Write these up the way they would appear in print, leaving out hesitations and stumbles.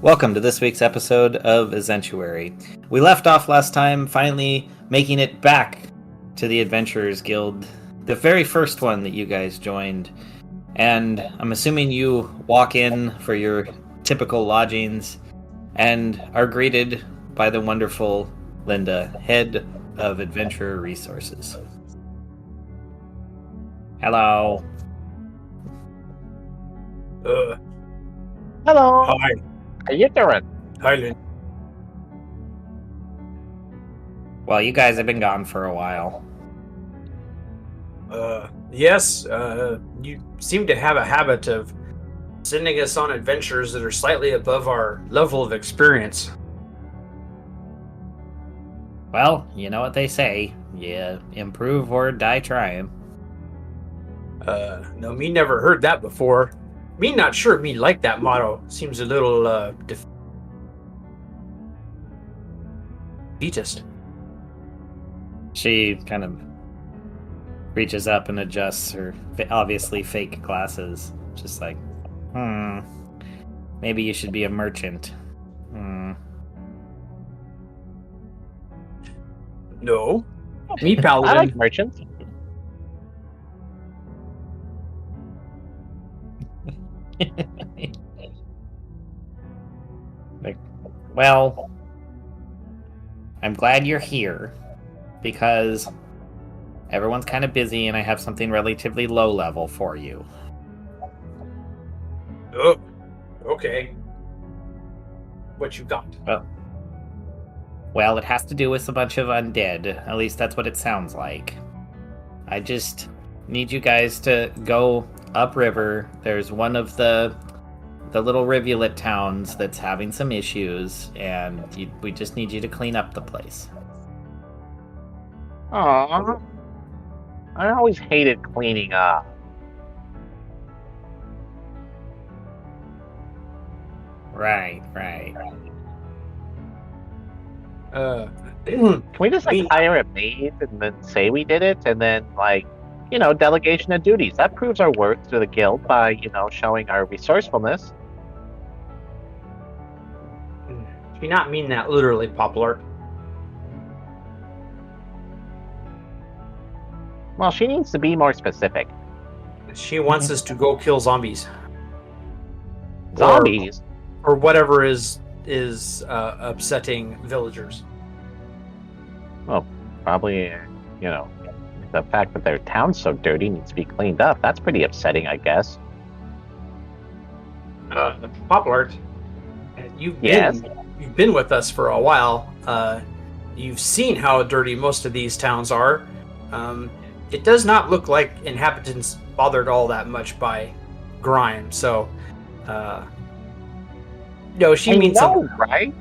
Welcome to this week's episode of Essentuary. We left off last time finally making it back to the Adventurers Guild, the very first one that you guys joined. And I'm assuming you walk in for your typical lodgings and are greeted by the wonderful Linda, head of Adventurer Resources. Hello. Hello. Hi. How you doing? Hi, Lynn. Well, you guys have been gone for a while. Yes, you seem to have a habit of sending us on adventures that are slightly above our level of experience. Well, you know what they say. You improve or die trying. No, me never heard that before. Me not sure me like that motto. Seems a little, defeatist. She kind of reaches up and adjusts her obviously fake glasses. Just like, maybe you should be a merchant. No. Me, I Paladin. like merchants. Like, well, I'm glad you're here because everyone's kind of busy and I have something relatively low level for you. Oh, okay. What you got? Well, it has to do with a bunch of undead. At least that's what it sounds like. I just need you guys to go upriver. There's one of the little rivulet towns that's having some issues, and we just need you to clean up the place. Aww. I always hated cleaning up. Right. Can we just hire a maid and then say we did it, and then delegation of duties? That proves our worth to the guild by showing our resourcefulness. Do you not mean that literally, Poplar? Well, she needs to be more specific. She wants us to go kill zombies. Zombies? Or whatever is upsetting villagers. Well, probably, the fact that their town's so dirty needs to be cleaned up. That's pretty upsetting, I guess. Poplar, you've been with us for a while. You've seen how dirty most of these towns are. It does not look like inhabitants bothered all that much by grime. So, no, she means something, right?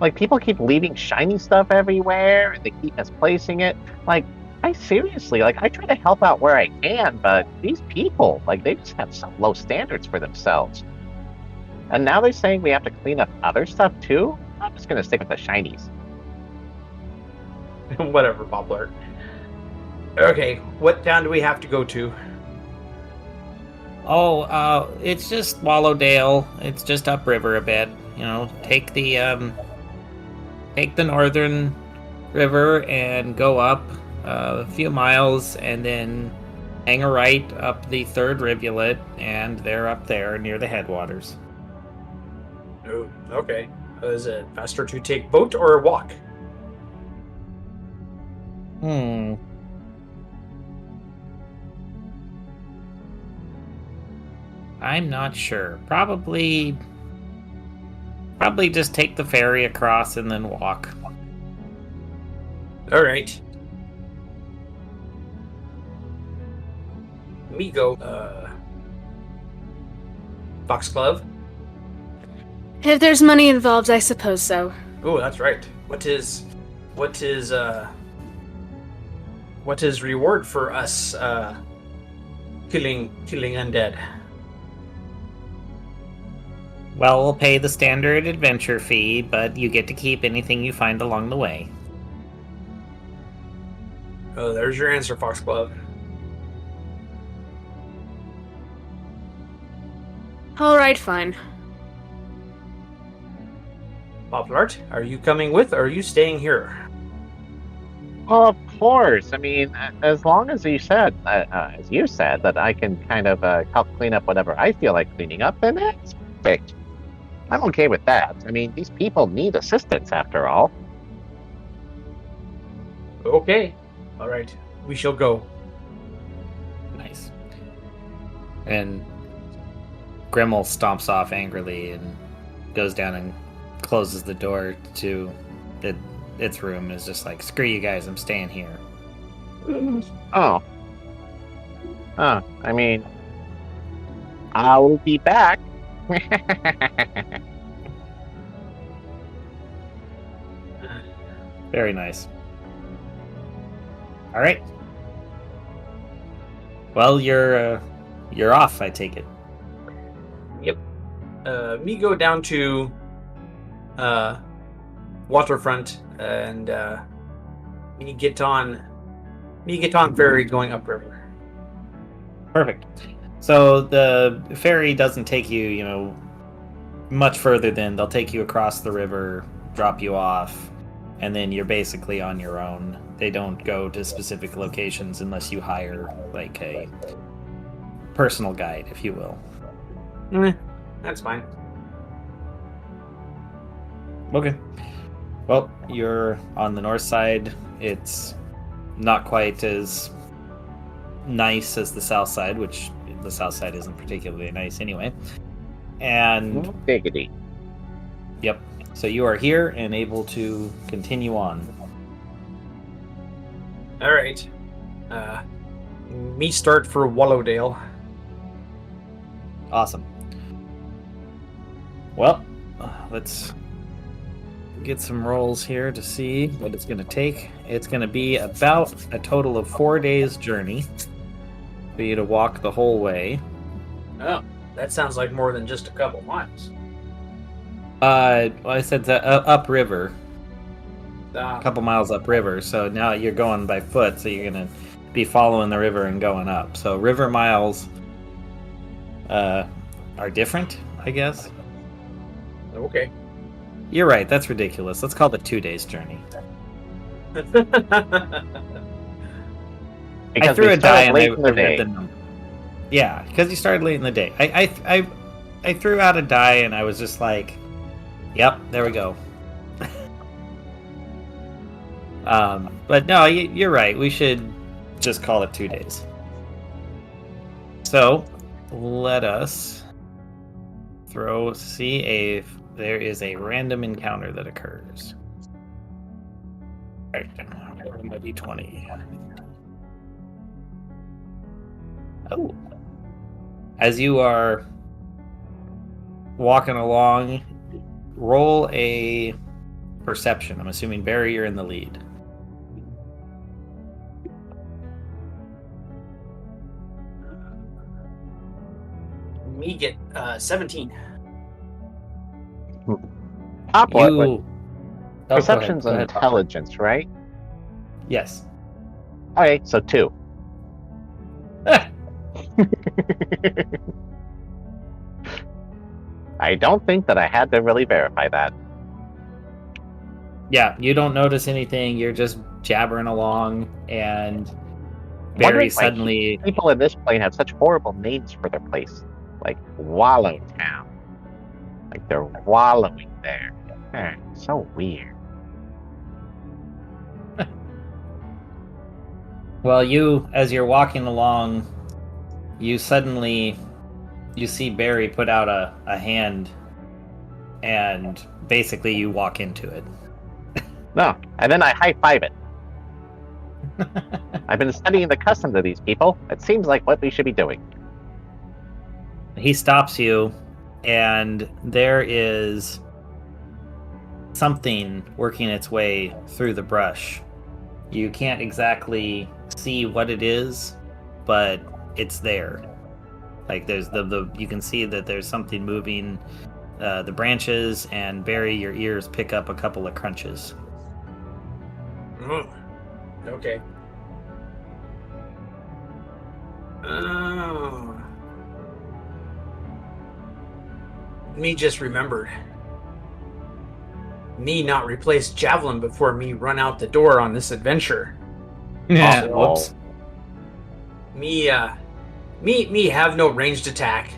Like, people keep leaving shiny stuff everywhere, and they keep misplacing it. Like, I try to help out where I can, but these people, they just have some low standards for themselves. And now they're saying we have to clean up other stuff too? I'm just gonna stick with the shinies. Whatever, Poplar. Okay, what town do we have to go to? Oh, it's just Wallowdale. It's just upriver a bit. Take the northern river and go up a few miles, and then hang a right up the third rivulet, and they're up there near the headwaters. Oh, okay. Is it faster to take boat or walk? I'm not sure. Probably just take the ferry across and then walk. All right. Me go. Foxglove. If there's money involved, I suppose so. Oh, that's right. What is reward for us killing undead? Well, we'll pay the standard adventure fee, but you get to keep anything you find along the way. Oh, there's your answer, Foxglove. Alright, fine. Poplart, are you coming with, or are you staying here? Well, of course. I mean, as long as as you said, that I can kind of help clean up whatever I feel like cleaning up, then that's perfect. I'm okay with that. I mean, these people need assistance after all. Okay. All right. We shall go. Nice. And Grimmel stomps off angrily and goes down and closes the door to its room. Is just like, screw you guys, I'm staying here. Oh. I mean, I'll be back. Very nice. All right. Well, you're off, I take it. Yep. Me go down to waterfront and me get on ferry going upriver. Perfect. So the ferry doesn't take you, much further than they'll take you across the river, drop you off, and then you're basically on your own. They don't go to specific locations unless you hire like a personal guide, if you will. That's fine. Okay. Well, you're on the north side. It's not quite as nice as the south side, which the south side isn't particularly nice anyway. And Diggity. yep. So you are here and able to continue on. All right. Me start for Wallowdale. Awesome. Well, let's get some rolls here to see what it's going to take. It's going to be about a total of 4 days journey for you to walk the whole way. Oh, that sounds like more than just a couple miles. Well, I said upriver, a Ah, couple miles upriver. So now you're going by foot, so you're going to be following the river and going up. So river miles are different, I guess. okay. You're right. That's ridiculous. Let's call it 2 days journey. Because I threw we a die started and late I in the read day. the number. Yeah, because you started late in the day. I threw out a die and I was just like, "Yep, there we go." But no, you're right. We should just call it 2 days. So let us see if there is a random encounter that occurs. All right, my d20. Oh. As you are walking along, roll a perception. I'm assuming, Barry, you're in the lead. Me get 17. Top what? Oh, Perception's go ahead. intelligence, right? Yes. Okay, so 2. I don't think that I had to really verify that. Yeah, you don't notice anything. You're just jabbering along, and Wondering Barry why suddenly... people in this plane have such horrible names for their place, like Wallow Town. Like they're wallowing there. So weird. Well, as you're walking along, you see Barry put out a hand, and basically you walk into it. No, and then I high-five it. I've been studying the customs of these people. It seems like what we should be doing. He stops you, and there is something working its way through the brush. You can't exactly see what it is, but it's there. Like there's you can see that there's something moving the branches, and Barry, your ears pick up a couple of crunches. Okay. Oh. Me just remembered. me not replace Javelin before me run out the door on this adventure. Yeah. Oh. Whoops. Me have no ranged attack.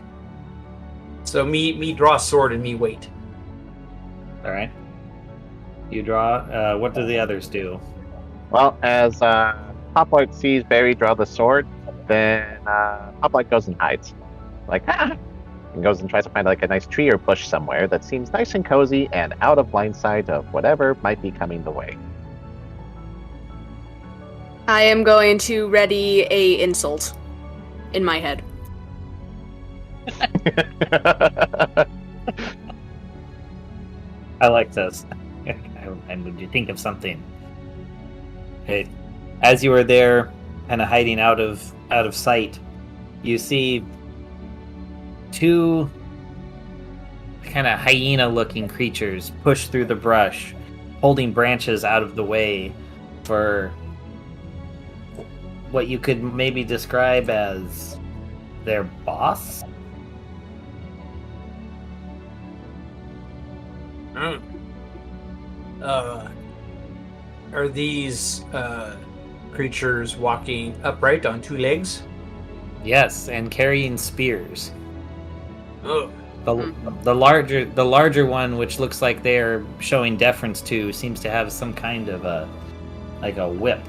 So me draw a sword and me wait. All right. You draw. What do the others do? Well, as Hoplite sees Barry draw the sword, then Hoplite goes and hides. Like, ah! And goes and tries to find like a nice tree or bush somewhere that seems nice and cozy and out of line sight of whatever might be coming the way. I am going to ready a insult in my head. I like this. And would you think of something? Okay. As you are there, kind of hiding out of sight, you see two kind of hyena-looking creatures push through the brush, holding branches out of the way for what you could maybe describe as their boss? Are these creatures walking upright on two legs? Yes, and carrying spears. Oh, The larger one, which looks like they're showing deference to, seems to have some kind of a whip.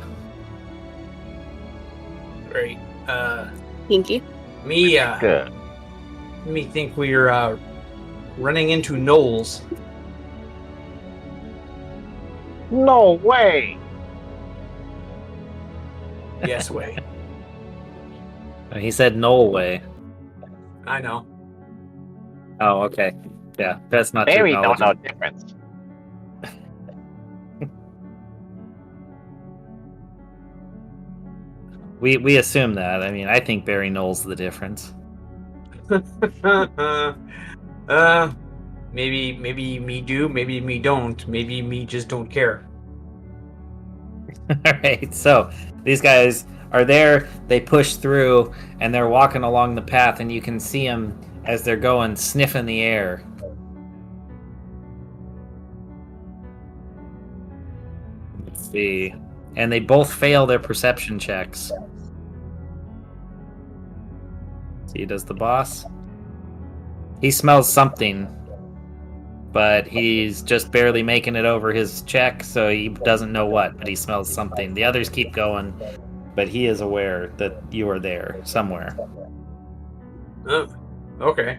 great. Pinky. Good. Me think we're running into gnolls. No way! Yes, way. He said Knoll way. I know. Oh, okay. Yeah, that's not Barry too don't know knowledgeable. difference. We assume that. I mean, I think Barry knows the difference. Maybe me do, maybe me don't, maybe me just don't care. All right, so these guys are there. They push through, and they're walking along the path, and you can see them as they're going, sniffing the air. Let's see. And they both fail their perception checks. See, does the boss? He smells something, but he's just barely making it over his check, so he doesn't know what, but he smells something. The others keep going, but he is aware that you are there somewhere. Oh, okay.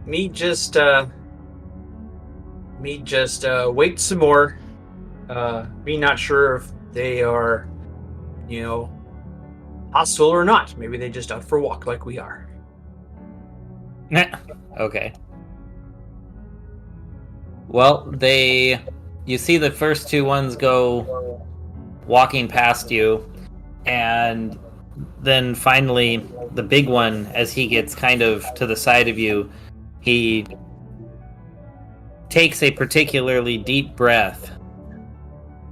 Me just wait some more. Me not sure if they are, hostile or not. Maybe they just out for a walk like we are. Okay. Well, you see the first two ones go walking past you, and then finally the big one, as he gets kind of to the side of you, he takes a particularly deep breath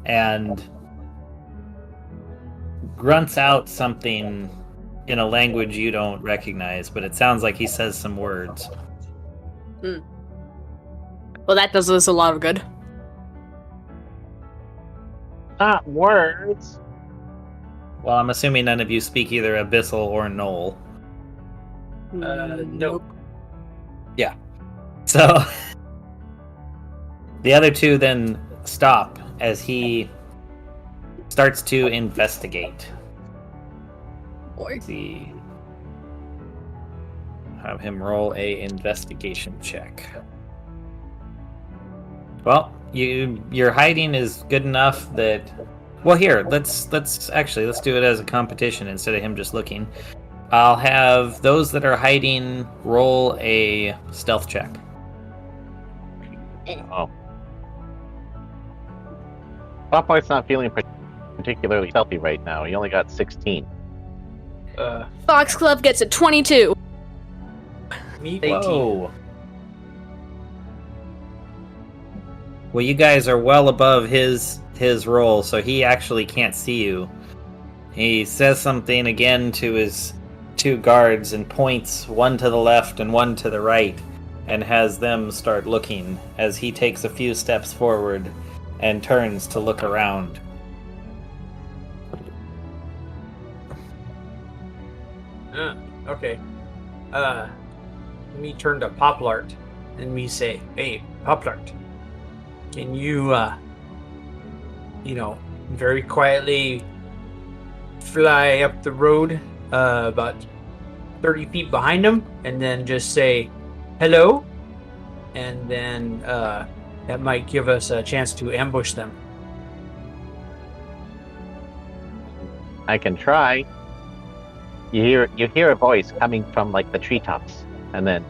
and grunts out something in a language you don't recognize, but it sounds like he says some words. Well, that does us a lot of good. Not words. Well, I'm assuming none of you speak either Abyssal or Knoll. Nope. So the other two then stop as he starts to investigate. Let's see. Have him roll a investigation check. Well, your hiding is good enough that. Well, here let's do it as a competition instead of him just looking. I'll have those that are hiding roll a stealth check. Oh. Hoplite's not feeling particularly stealthy right now. He only got 16. Foxglove gets a 22. Me 18. Whoa. Well, you guys are well above his roll, so he actually can't see you. He says something again to his two guards and points one to the left and one to the right. and has them start looking as he takes a few steps forward and turns to look around. Okay. Me turn to Poplart and me say, "Hey, Poplart, can you, very quietly fly up the road about 30 feet behind him and then just say, hello?" And then that might give us a chance to ambush them. I can try. You hear a voice coming from like the treetops, and then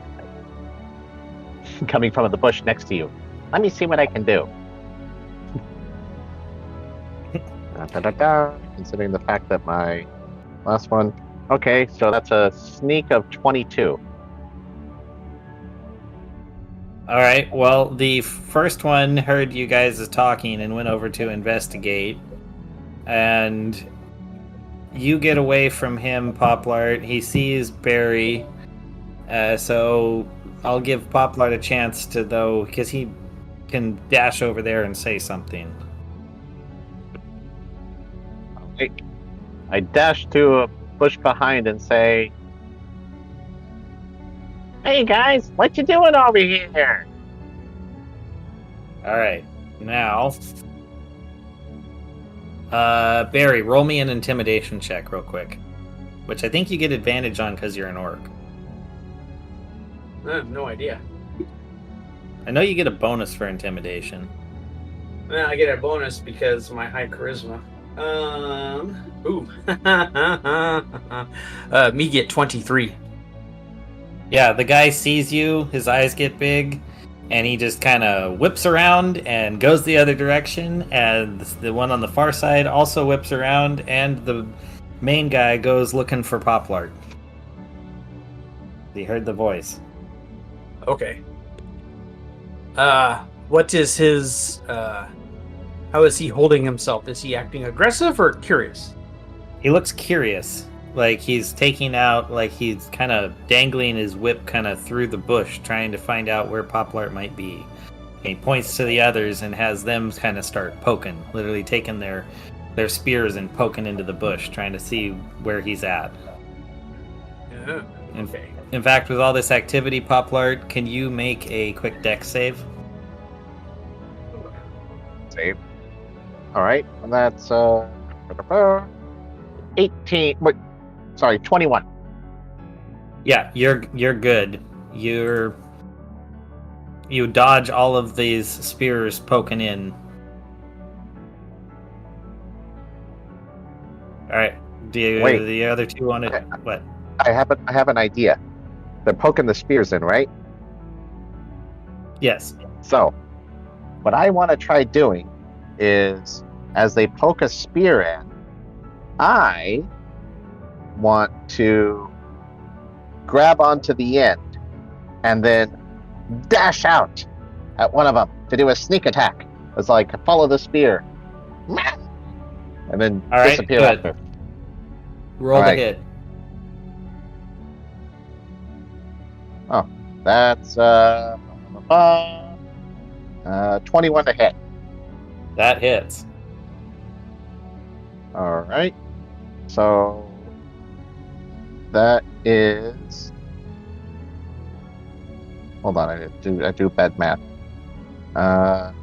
coming from the bush next to you. Let me see what I can do. Considering the fact that my last one. Okay, so that's a sneak of 22. All right. Well, the first one heard you guys talking and went over to investigate, and you get away from him, Poplart. He sees Barry, so I'll give Poplart a chance to, though, because he can dash over there and say something. I dash to a bush behind and say, "Hey guys, what you doing over here?" All right. Now, Barry, roll me an intimidation check real quick, which I think you get advantage on because you're an orc. I have no idea. I know you get a bonus for intimidation. Well, I get a bonus because of my high charisma. Me get 23. Yeah, the guy sees you, his eyes get big, and he just kind of whips around and goes the other direction, and the one on the far side also whips around, and the main guy goes looking for Poplart. He heard the voice. Okay. What is his, how is he holding himself? Is he acting aggressive or curious? He looks curious. Like he's taking out, like he's kind of dangling his whip kind of through the bush, trying to find out where Poplart might be. And he points to the others and has them kind of start poking, literally taking their spears and poking into the bush, trying to see where he's at. Yeah, okay. In fact, with all this activity, Poplart, can you make a quick dex save? Save. All right, and that's 18. Wait, sorry, 21. Yeah, you're good. You dodge all of these spears poking in. All right. Wait. The other two want to what? I have an idea. They're poking the spears in, right? Yes. So, what I want to try doing is, as they poke a spear in, I want to grab onto the end and then dash out at one of them to do a sneak attack. It's like, follow the spear. And then disappear after. Roll the hit. Oh, that's 21 to hit. That hits. All right. So that is. Hold on, I do bad math. 5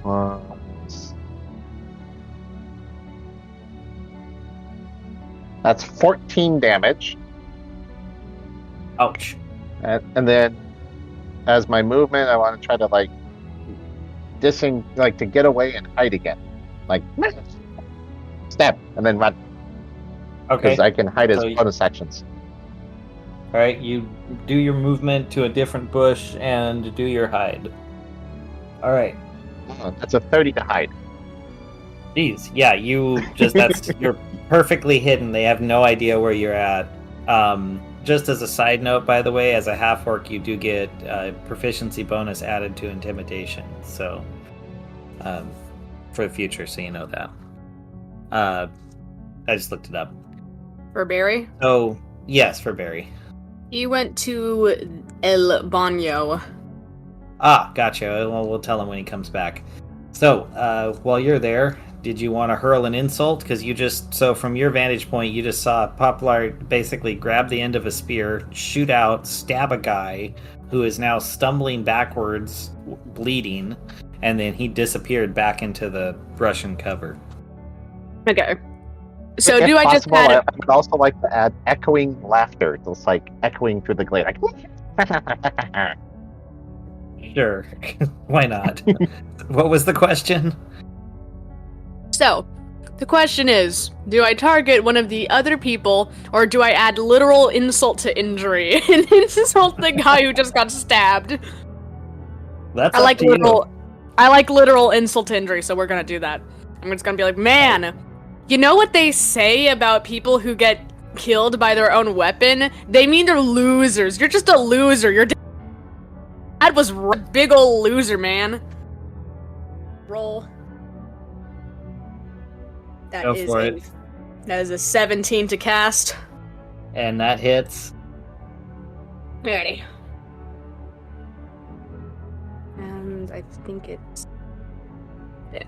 plus. That's 14 damage. Ouch. And then, as my movement, I want to try to to get away and hide again, stab and then run. Okay. Because I can hide as bonus actions. All right, you do your movement to a different bush and do your hide. All right. That's a 30 to hide. Jeez, yeah, you're perfectly hidden. They have no idea where you're at. Just as a side note, by the way, as a half-orc, you do get a proficiency bonus added to intimidation. So, for the future, so you know that. I just looked it up. For Barry? Oh, yes, for Barry. He went to El Baño. Ah, gotcha. Well, we'll tell him when he comes back. So, while you're there, did you want to hurl an insult? Because so from your vantage point, you just saw Poplar basically grab the end of a spear, shoot out, stab a guy who is now stumbling backwards, bleeding, and then he disappeared back into the brush and cover. Okay. So If do I just possible, add? I would also like to add echoing laughter, just like echoing through the glade. Like, Sure. Why not? What was the question? So, the question is, do I target one of the other people, or do I add literal insult to injury and insult the guy who just got stabbed? That's I up like to you. I like literal insult to injury, so we're gonna do that. I'm just gonna be like, man, you know what they say about people who get killed by their own weapon? They mean they're losers. You're just a loser. Your dad was a big ol' loser, man. Roll. Go for it. That is a 17 to cast. And that hits. Alrighty. And I think it's... Yeah.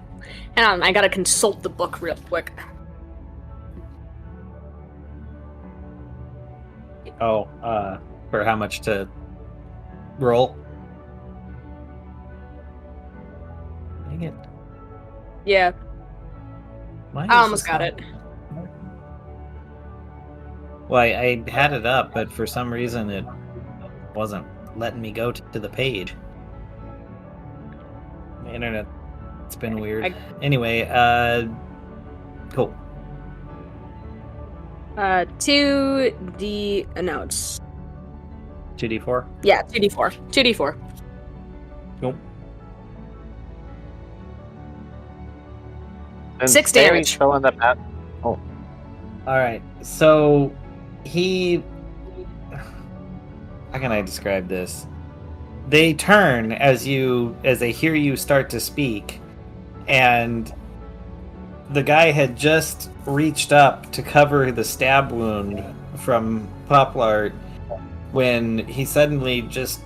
Hang on, I gotta consult the book real quick. Oh, for how much to roll? Dang it. Yeah, Why I is almost this got not- it. Well, I had it up, but for some reason it wasn't letting me go to the page. The internet, it's been weird. Anyway, cool. 2D... No, it's... 2d4? Yeah, 2D4. 2D4. Cool. and 6 Barry's damage. filling the map. All right. So he, how can I describe this? They turn as they hear you start to speak, and the guy had just reached up to cover the stab wound from Poplar when he suddenly just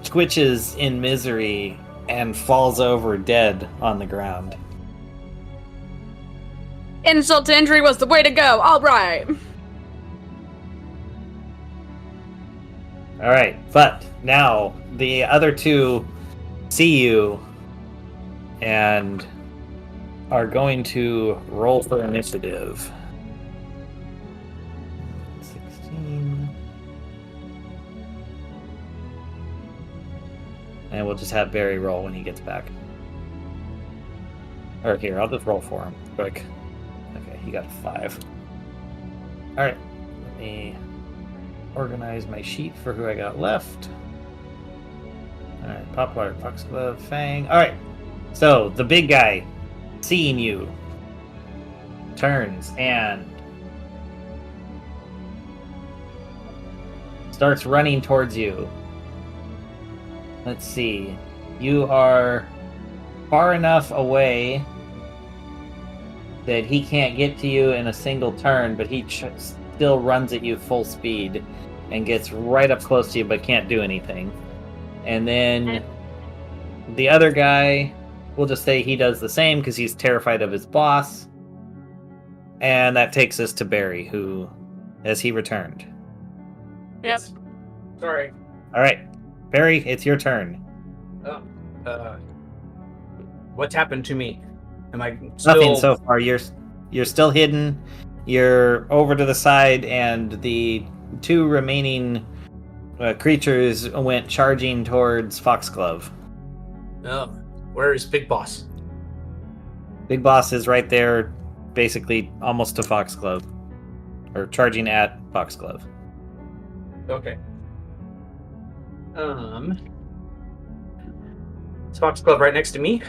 twitches in misery and falls over dead on the ground. Insult to injury was the way to go. All right. All right, but now the other two see you and are going to roll for initiative. 16. And we'll just have Barry roll when he gets back. Or here, I'll just roll for him quick. Okay, he got a 5. All right, let me organize my sheet for who I got left. All right, Poplar, Foxglove, Fang. All right, so the big guy, seeing you, turns and starts running towards you. Let's see. You are far enough away that he can't get to you in a single turn, but he still runs at you full speed and gets right up close to you, but can't do anything. And then the other guy, we'll just say he does the same because he's terrified of his boss. And that takes us to Barry, who has he returned? Yep. Sorry. All right, Barry, it's your turn. What's happened to me? Am I still... Nothing so far. You're still hidden. You're over to the side, and the two remaining creatures went charging towards Foxglove. Oh, where is Big Boss? Big Boss is right there, basically almost to Foxglove, or charging at Foxglove. Okay. Is Foxglove right next to me?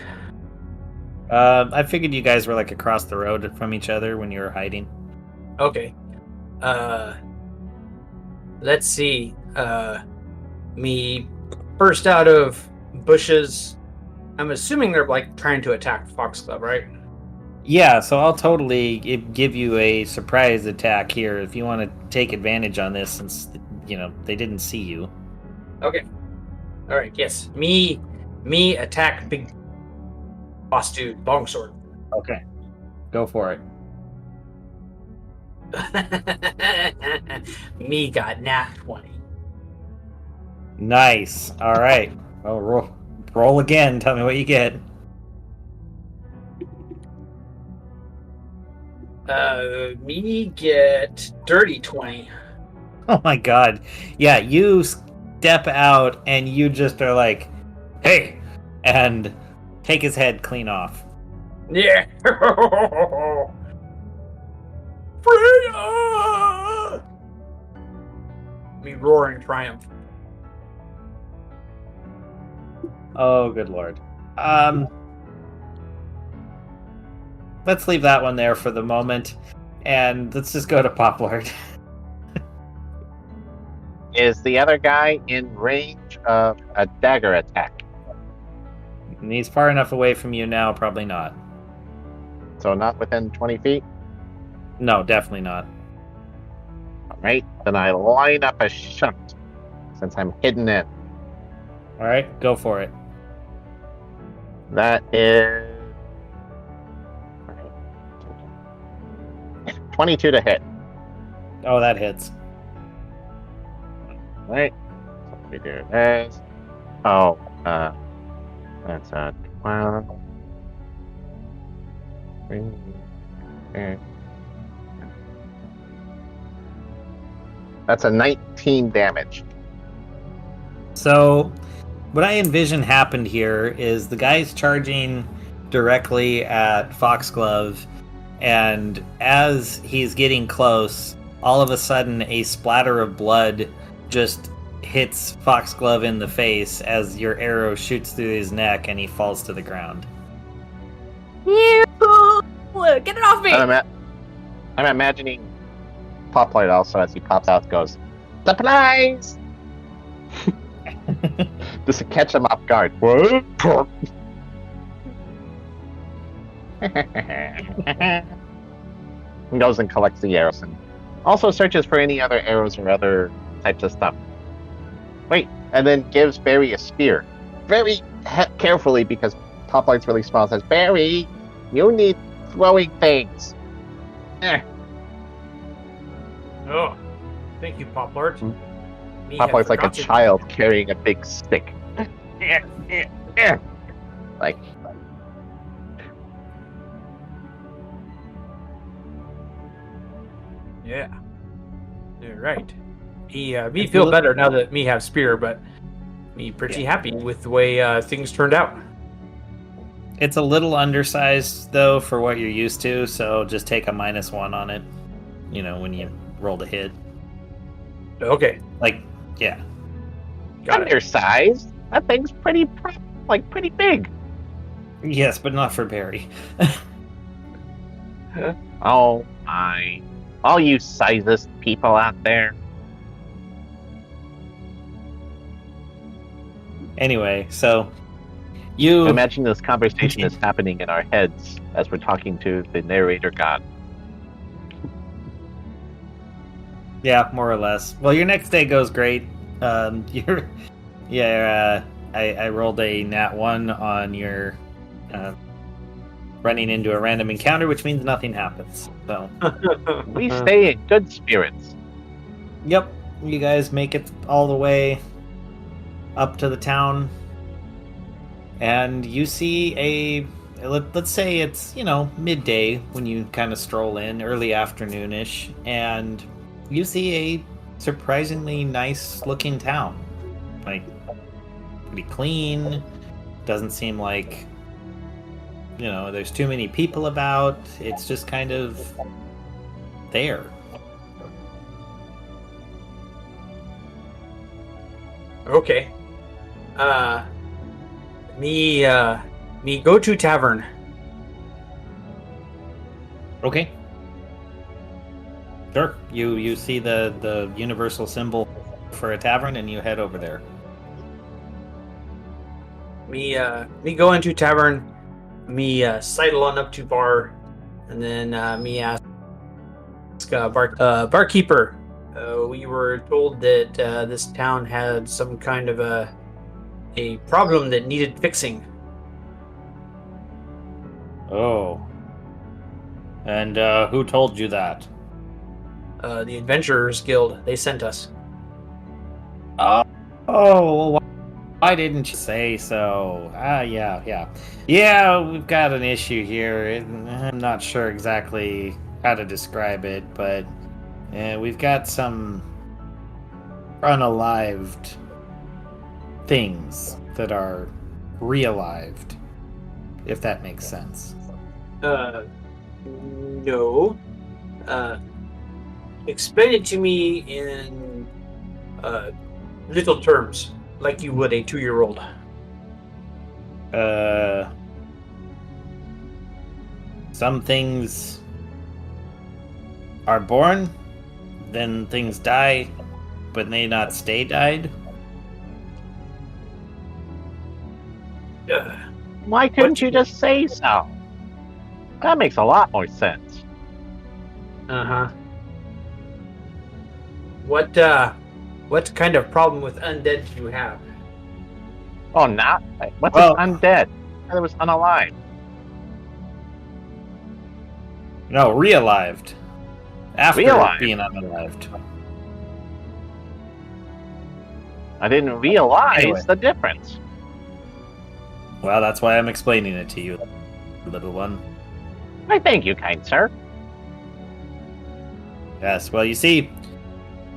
I figured you guys were like across the road from each other when you were hiding. Okay. Let's see. Me burst out of bushes. I'm assuming they're like trying to attack Foxglove, right? Yeah, so I'll totally give you a surprise attack here if you want to take advantage on this, since they didn't see you. Okay. All right. Yes. Me attack big boss dude longsword. Okay. Go for it. Me got nat 20. Nice. All right. Oh, roll again. Tell me what you get. Me get dirty 20. Oh my god. Yeah, you step out and you just are like, hey, and take his head clean off. Yeah. Freya! Me roar in triumph. Oh, good lord. Let's leave that one there for the moment, and let's just go to Poplard. Is the other guy in range of a dagger attack? And he's far enough away from you now, probably not. So not within 20 feet? No, definitely not. Alright, then I line up a shot, since I'm hidden in. Alright, go for it. That is 22 to hit. Oh, that hits. Right. So we do this. Oh, that's a 12. That's a 19 damage. So, what I envision happened here is the guy's charging directly at Foxglove, and as he's getting close, all of a sudden a splatter of blood just hits Foxglove in the face as your arrow shoots through his neck and he falls to the ground. Ew! Get it off me! I'm imagining Poplight also, as he pops out, goes, "Supplies!" Just to catch him off guard. What? He goes and collects the arrows and also searches for any other arrows or other types of stuff. Wait, and then gives Barry a spear. Very carefully, because Poplight's really small, says, "Barry, you need throwing things." Oh, thank you, Poplart. Poplight's like a child carrying a big stick. Like, yeah. You're right. Me feel better now that me have spear, but me pretty happy with the way things turned out. It's a little undersized, though, for what you're used to, so just take a -1 on it, when you roll to hit. Okay. Like, yeah. Got it. undersized. That thing's pretty big. Yes, but not for Barry. Oh my! All you sizest people out there. Anyway, so you Imagine this conversation is happening in our heads as we're talking to the narrator god. Yeah, more or less. Well, your next day goes great. I rolled a nat 1 on your running into a random encounter, which means nothing happens. So, We stay in good spirits. yep, you guys make it all the way up to the town, and you see let's say it's, midday when you kind of stroll in, early afternoonish, and you see a surprisingly nice looking town. Like, pretty clean. Doesn't seem like, there's too many people about. It's just kind of there. Okay. Me go to tavern. Okay. Sure. You see the universal symbol for a tavern, and you head over there. Me go into tavern. Me sidle on up to bar, and then me ask barkeeper, We were told that this town had some kind of a problem that needed fixing. Oh. And who told you that? The Adventurers Guild, they sent us. Oh, well, why didn't you say so? Yeah. Yeah, we've got an issue here. I'm not sure exactly how to describe it, but we've got some unalived things that are realived, if that makes sense. No. Explain it to me in little terms, like you would a 2-year-old. Some things are born, then things die, but may not stay died. Why couldn't you just say so? That makes a lot more sense. Uh-huh. What kind of problem with undead do you have? Oh, not? What's Well- undead? It was unalive. No, realived. After Realived? being unalived. I didn't realize Anyway. the difference. Well, that's why I'm explaining it to you, little one. I thank you, kind sir. Yes, well, you see,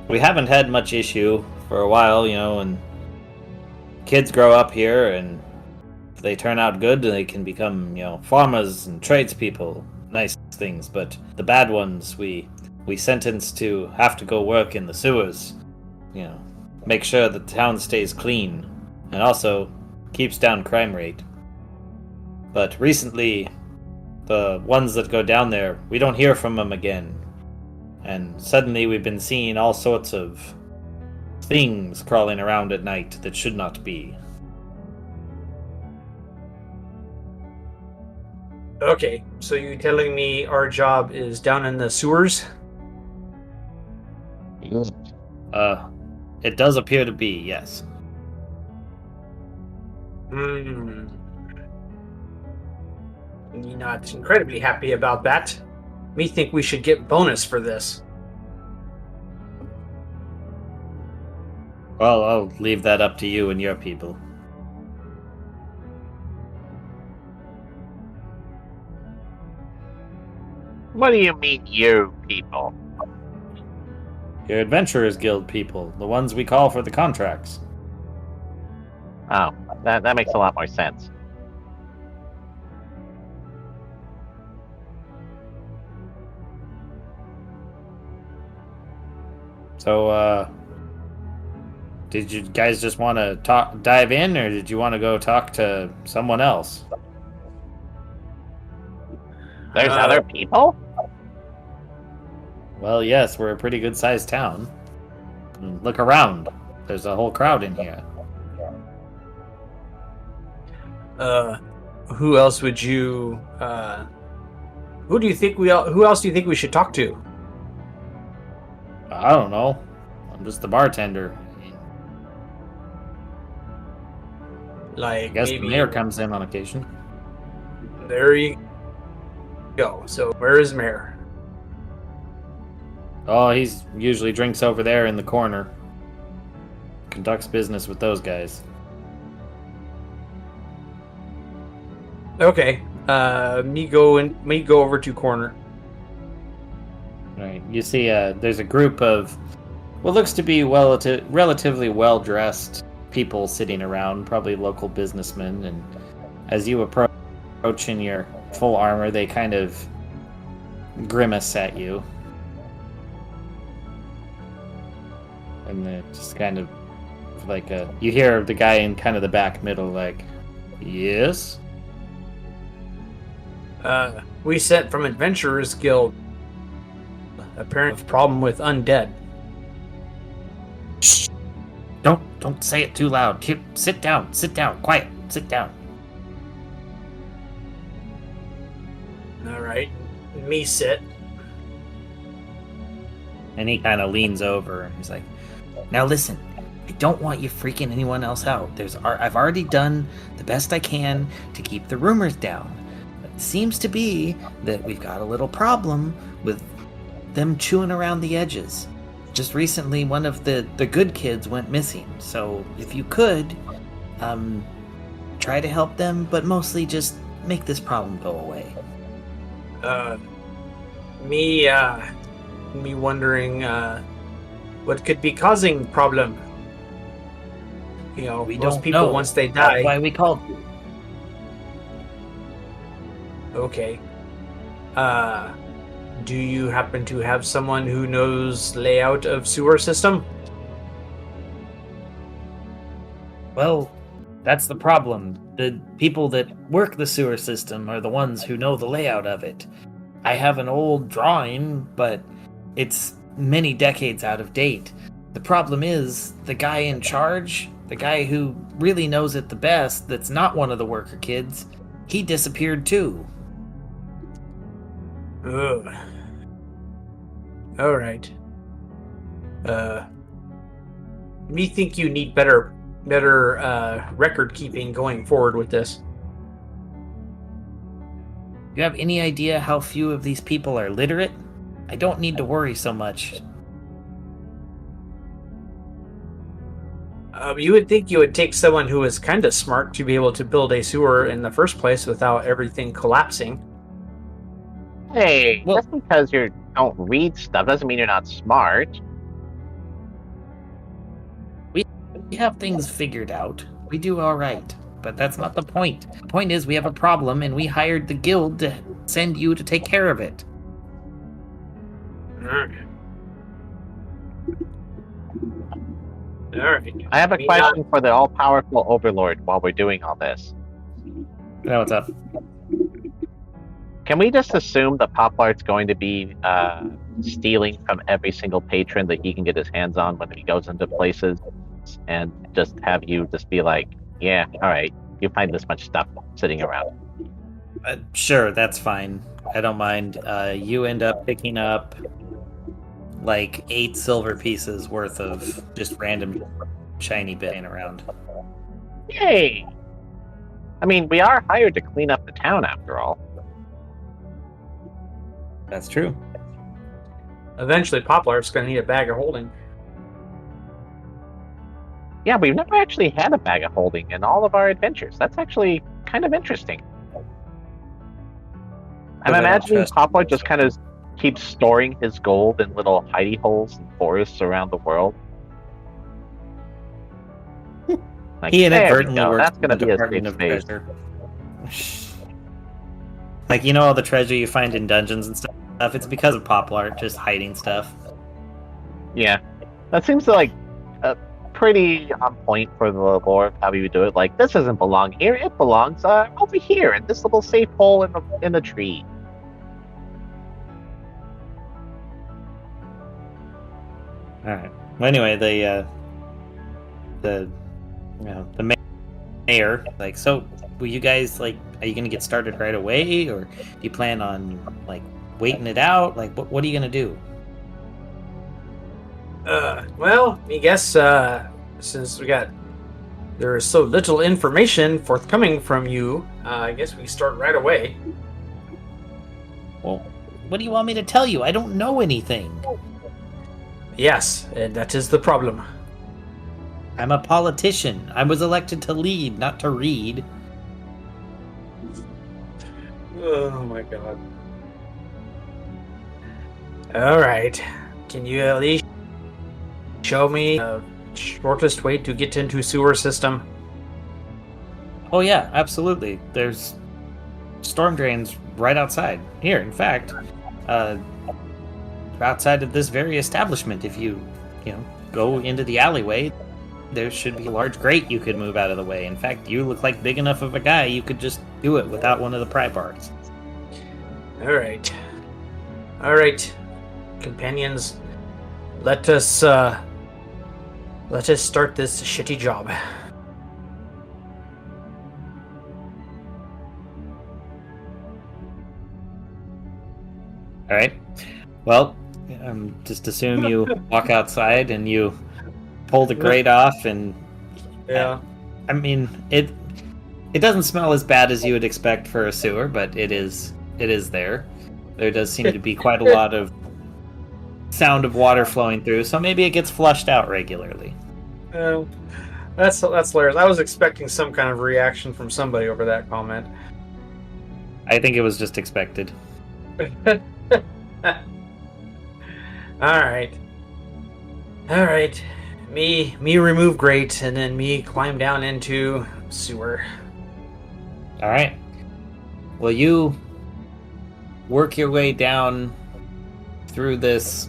we haven't had much issue for a while, and kids grow up here, and if they turn out good, they can become, farmers and tradespeople, nice things. But the bad ones, we sentence to have to go work in the sewers, make sure that the town stays clean, and also keeps down crime rate. But recently, the ones that go down there, we don't hear from them again. And suddenly we've been seeing all sorts of things crawling around at night that should not be. Okay, so you're telling me our job is down in the sewers? It does appear to be, yes. Hmm. You're not incredibly happy about that. Me think we should get bonus for this. Well, I'll leave that up to you and your people. What do you mean, you people? Your Adventurers Guild people, the ones we call for the contracts. Oh, that makes a lot more sense. So, did you guys just want to dive in, or did you want to go talk to someone else? There's other people? Well, yes, we're a pretty good-sized town. Look around. There's a whole crowd in here. Who else would you, who else do you think we should talk to? I don't know. I'm just the bartender. Like, I guess maybe... the mayor comes in on occasion. There you go. So, where is Mayor? Oh, he's usually drinks over there in the corner. Conducts business with those guys. Okay. Me go over to corner. Right. You see, there's a group of what looks to be relatively well-dressed people sitting around, probably local businessmen. And as you approach in your full armor, they kind of grimace at you. And it just kind of like you hear the guy in kind of the back middle like, yes? We sent from Adventurers Guild. Apparent problem with undead. Shh! Don't say it too loud. Sit down, quiet, sit down. All right, me sit. And he kind of leans over and he's like, "Now listen, I don't want you freaking anyone else out. I've already done the best I can to keep the rumors down. It seems to be that we've got a little problem with them chewing around the edges. Just recently, one of the good kids went missing. So if you could, try to help them, but mostly just make this problem go away." Me wondering what could be causing problem. You know, We most don't people know. once they That's die. why we called you. Okay. Do you happen to have someone who knows layout of sewer system? Well, that's the problem. The people that work the sewer system are the ones who know the layout of it. I have an old drawing, but it's many decades out of date. The problem is, the guy in charge, the guy who really knows it the best, that's not one of the worker kids, he disappeared too. Ugh. All right. Me think you need better record keeping going forward with this. You have any idea how few of these people are literate? I don't need to worry so much. You would think you would take someone who is kind of smart to be able to build a sewer in the first place without everything collapsing. Hey, Well- just because you don't read stuff doesn't mean you're not smart. We have things figured out. We do all right. But that's not the point. The point is we have a problem and we hired the guild to send you to take care of it. Alright. I have a question for the all-powerful Overlord while we're doing all this. Now what's up? Can we just assume that Poplart's going to be stealing from every single patron that he can get his hands on when he goes into places, and just have you just be like, yeah, all right, you find this much stuff sitting around. Sure, that's fine. I don't mind. You end up picking up like 8 silver pieces worth of just random shiny bit around. Yay! I mean, we are hired to clean up the town after all. That's true. Eventually, Poplar's going to need a bag of holding. Yeah, we've never actually had a bag of holding in all of our adventures. That's actually kind of interesting. I'm I don't imagining trust Poplar you. just kind of keeps storing his gold in little hidey holes in forests around the world. Like, He there we inadvertently go. works That's in going to the be a Department safe of space. Treasure. Like, you know all the treasure you find in dungeons and stuff? It's because of Poplar just hiding stuff. Yeah, that seems like pretty on point for the lore of how you would do it. Like, this doesn't belong here; it belongs over here in this little safe hole in the tree. Alright. Well, anyway, the mayor, like, so, will you guys, like, are you gonna get started right away, or do you plan on, like, waiting it out? Like, what are you gonna do? Well, I guess since there is so little information forthcoming from you, I guess we start right away. Well, what do you want me to tell you? I don't know anything. Yes, and that is the problem. I'm a politician. I was elected to lead, not to read. Oh my god. Alright. Can you at least show me the shortest way to get into sewer system? Oh yeah, absolutely. There's storm drains right outside. Here, in fact, outside of this very establishment, if you go into the alleyway, there should be a large grate you could move out of the way. In fact, you look like big enough of a guy, you could just do it without one of the pry bars. Alright. Alright. Companions, let us start this shitty job. Alright. Well, Just assume you walk outside and you pull the grate off, and Yeah. I mean it doesn't smell as bad as you would expect for a sewer, but it is there. There does seem to be quite a lot of sound of water flowing through, so maybe it gets flushed out regularly. That's hilarious. I was expecting some kind of reaction from somebody over that comment. I think it was just expected. All right. Me remove grate, and then me climb down into sewer. All right. Well, you work your way down through this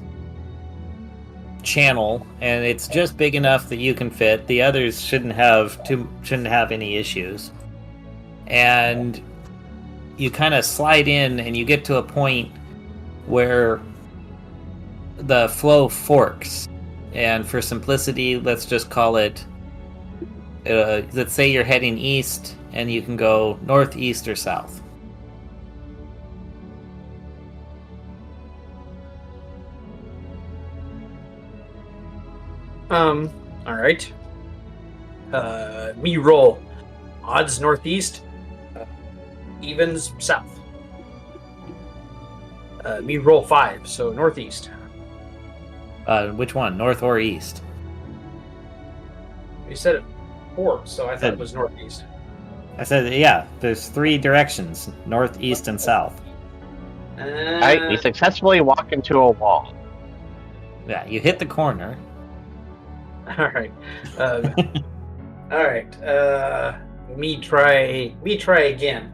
channel, and it's just big enough that you can fit. The others shouldn't have any issues. And you kind of slide in, and you get to a point where the flow forks. And for simplicity, let's just call it, let's say you're heading east, and you can go north, east, or south. All right. Me roll. Odds northeast. Evens south. Me roll 5, so northeast. Which one, north or east? You said it 4, so I thought it was northeast. I said, yeah, there's 3 directions, north, east, and south. Alright, we successfully walk into a wall. Yeah, you hit the corner. All right. All right. Me try again.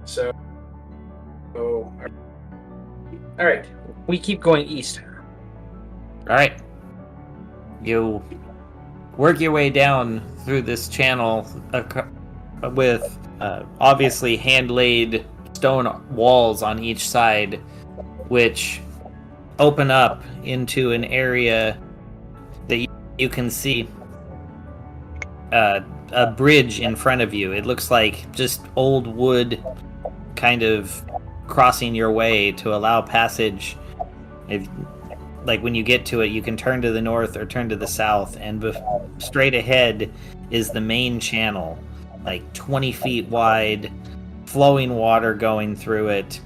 So. All right. We keep going east. All right. You work your way down through this channel with obviously hand-laid stone walls on each side, which open up into an area that you can see a bridge in front of you. It looks like just old wood kind of crossing your way to allow passage. Like when you get to it, you can turn to the north or turn to the south, and straight ahead is the main channel, like 20 feet wide, flowing water going through it.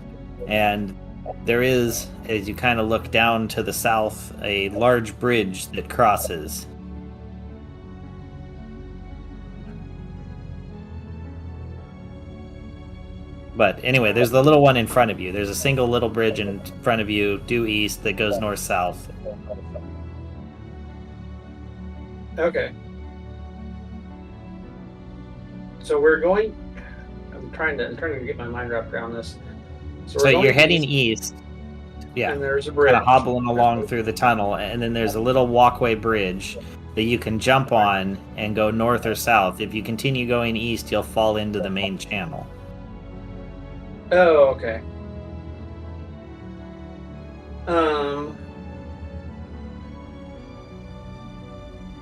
And there is, as you kind of look down to the south, a large bridge that crosses. But anyway, there's the little one in front of you. There's a single little bridge in front of you, due east, that goes north-south. Okay. So we're going. I'm trying to get my mind wrapped around this. So you're heading east. Yeah. And there's a bridge. Kind of hobbling along through the tunnel, and then there's a little walkway bridge that you can jump on and go north or south. If you continue going east, you'll fall into the main channel. Oh, okay.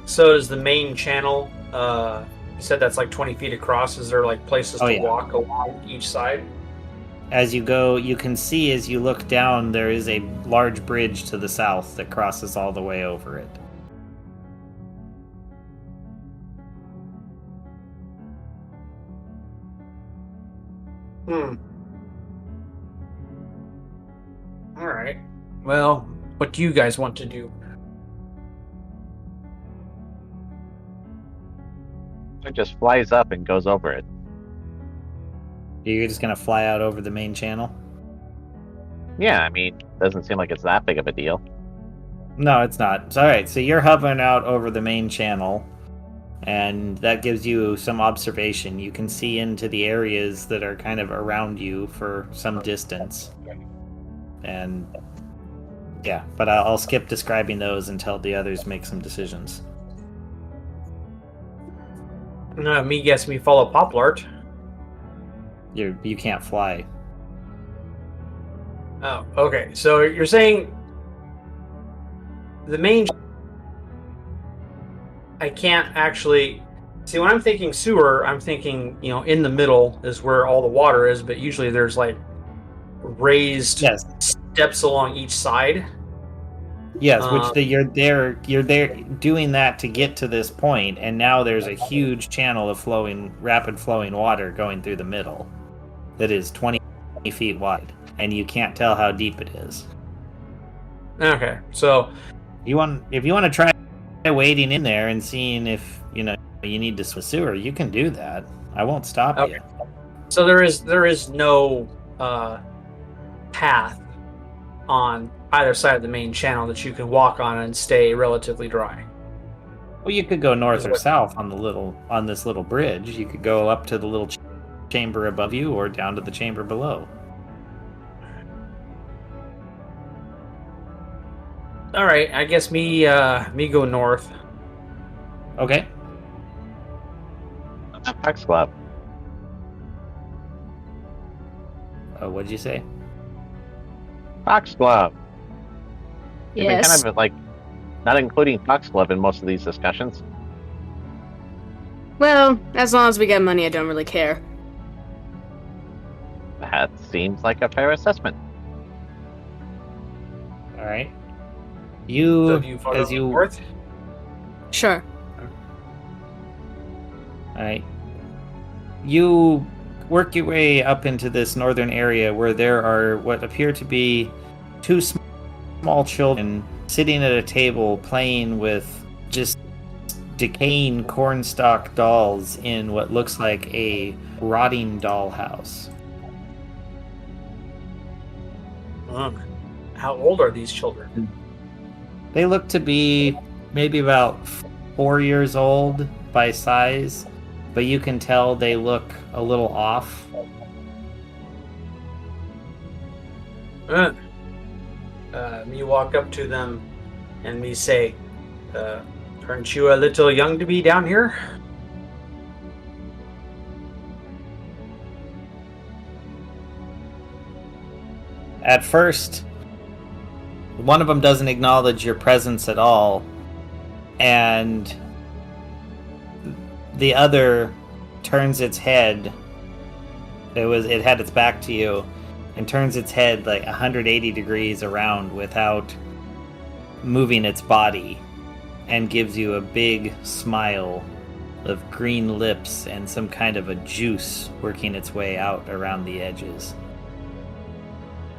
So is the main channel, you said that's like 20 feet across. Is there like places to walk along each side? As you go, you can see as you look down, there is a large bridge to the south that crosses all the way over it. All right. Well, what do you guys want to do? It just flies up and goes over it. You're just going to fly out over the main channel? Yeah, I mean, doesn't seem like it's that big of a deal. No, it's not. So, all right, so you're hovering out over the main channel, and that gives you some observation. You can see into the areas that are kind of around you for some distance. And yeah, but I'll skip describing those until the others make some decisions. Me follow Poplart. You can't fly. Oh, okay. So you're saying the main... I can't actually... See, when I'm thinking sewer, I'm thinking, in the middle is where all the water is, but usually there's like raised depths along each side. Yes, you're there doing that to get to this point, and now there's a huge channel of rapid flowing water going through the middle that is 20 feet wide, and you can't tell how deep it is. Okay, so if you want to try wading in there and seeing if you need to swim sewer, you can do that. I won't stop you. So there is no path on either side of the main channel that you can walk on and stay relatively dry. Well, you could go north or south on this little bridge. You could go up to the little chamber above you, or down to the chamber below. All right, I guess me go north. Okay. Foxglove. What'd you say? Foxglove. You've been Yes. kind of like not including Foxglove in most of these discussions. Well, as long as we get money, I don't really care. That seems like a fair assessment. All right. So do you follow north? Sure. All right. You work your way up into this northern area where there are what appear to be two small children sitting at a table playing with just decaying cornstalk dolls in what looks like a rotting dollhouse. How old are these children? They look to be maybe about 4 years old by size, but you can tell they look a little off. Me walk up to them and me say, aren't you a little young to be down here? At first, one of them doesn't acknowledge your presence at all, and the other turns its head. It had its back to you, and turns its head like 180 degrees around without moving its body, and gives you a big smile of green lips and some kind of a juice working its way out around the edges.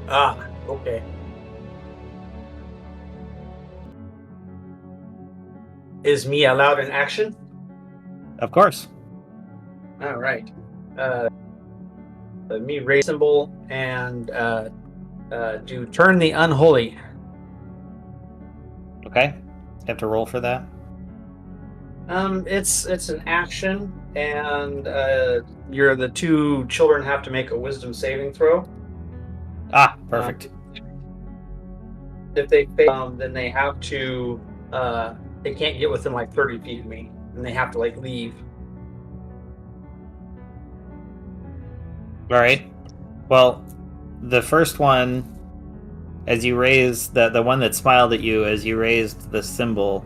Ah, okay. Is me allowed in action? Of course. All right. Me raise symbol and do turn the unholy. Okay. You have to roll for that. It's an action, and the two children have to make a wisdom saving throw. Ah, perfect. If they fail, then they have to. They can't get within like 30 feet of me, and they have to like leave. All right. Well, the first one, as you raise the one that smiled at you as you raised the symbol,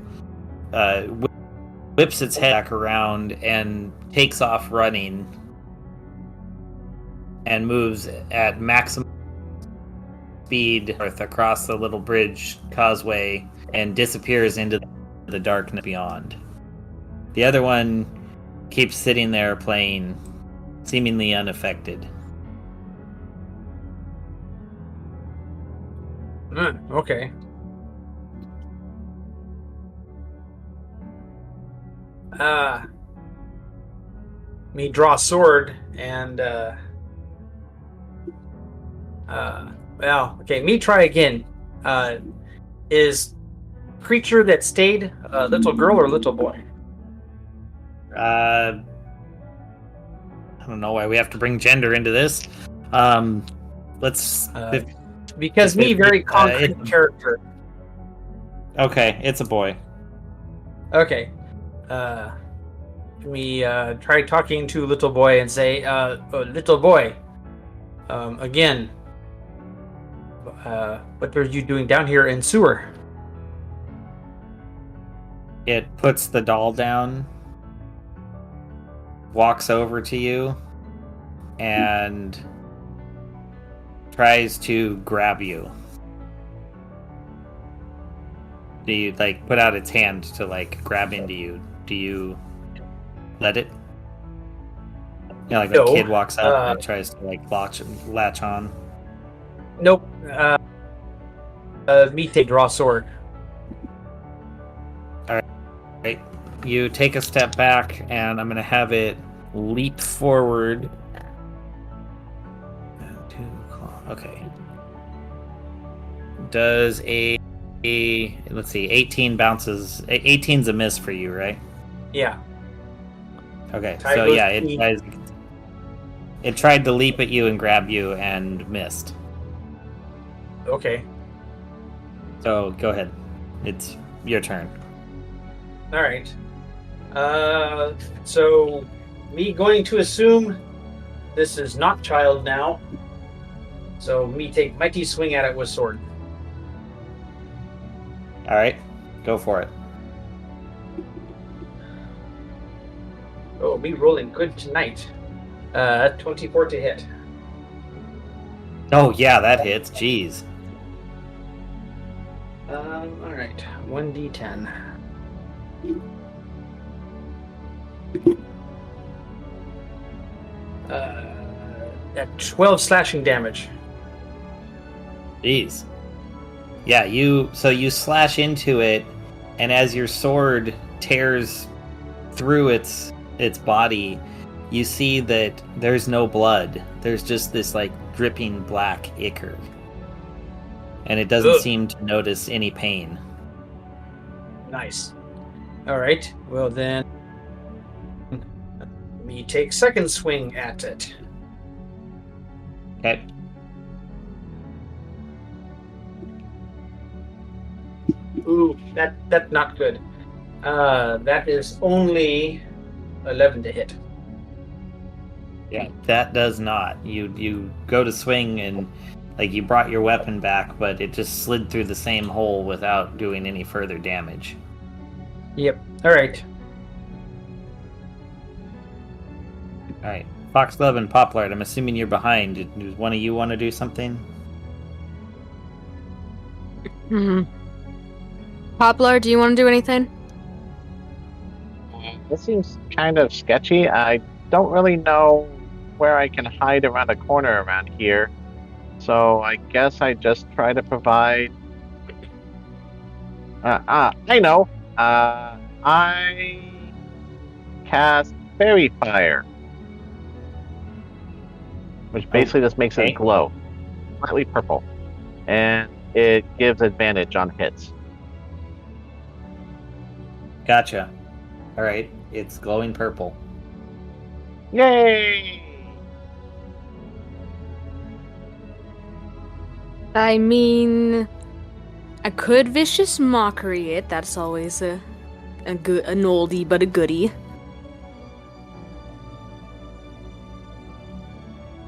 whips its head back around and takes off running, and moves at maximum speed across the little bridge causeway and disappears into the darkness beyond. The other one keeps sitting there playing, seemingly unaffected. Okay. Me draw sword and well, okay, me try again. Is creature that stayed a little girl or little boy? I don't know why we have to bring gender into this. Let's because me very concrete character. Okay, it's a boy. Okay. Me try talking to little boy and say, little boy, again, what are you doing down here in sewer? It puts the doll down, walks over to you, and tries to grab you. Do you like put out its hand to like grab into you? Do you let it? You know, like when a No, kid walks up and tries to like latch on. Nope. Me take draw sword. Right. You take a step back, and I'm gonna have it leap forward. 2 o'clock. Okay. Does a let's see, 18 bounces. 18's a miss for you, right? Yeah. Okay. Tie So goes yeah, P. it tried to leap at you and grab you and missed. Okay. So go ahead. It's your turn. All right. So me going to assume this is not child now. So me take mighty swing at it with sword. All right. Go for it. Oh, me rolling good tonight. 24 to hit. Oh yeah, that hits. Jeez. All right. 1d10. At 12 slashing damage. Jeez. Yeah, you slash into it, and as your sword tears through its body, you see that there's no blood. There's just this like dripping black ichor. And it doesn't Ugh. seem to notice any pain. Nice. All right. Well then, me take second swing at it. Okay. Ooh, that's not good. That is only 11 to hit. Yeah, that does not. You go to swing and like you brought your weapon back, but it just slid through the same hole without doing any further damage. Yep. All right. All right, Foxglove and Poplard. I'm assuming you're behind. Does one of you want to do something? Poplar, do you want to do anything? This seems kind of sketchy. I don't really know where I can hide around a corner around here. So I guess I just try to provide... I know. I cast Fairy Fire. Which basically just makes Okay. it glow. Slightly purple. And it gives advantage on hits. Gotcha. All right, it's glowing purple. Yay! I mean, I could vicious mockery it. That's always an oldie but a goodie.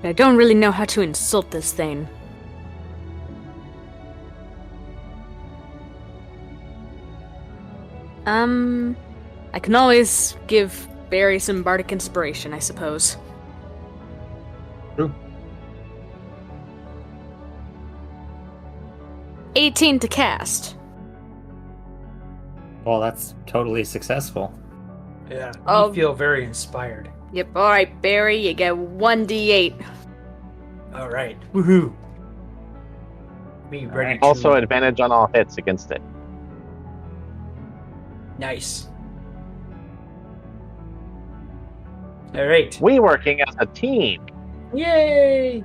But I don't really know how to insult this thing. I can always give Barry some bardic inspiration, I suppose. True. 18 to cast. Well, that's totally successful. Yeah. Oh. I feel very inspired. Yep, alright, Barry, you get 1d8. All right. Woohoo. Be ready. right. To... Also advantage on all hits against it. Nice. All right. We working as a team. Yay!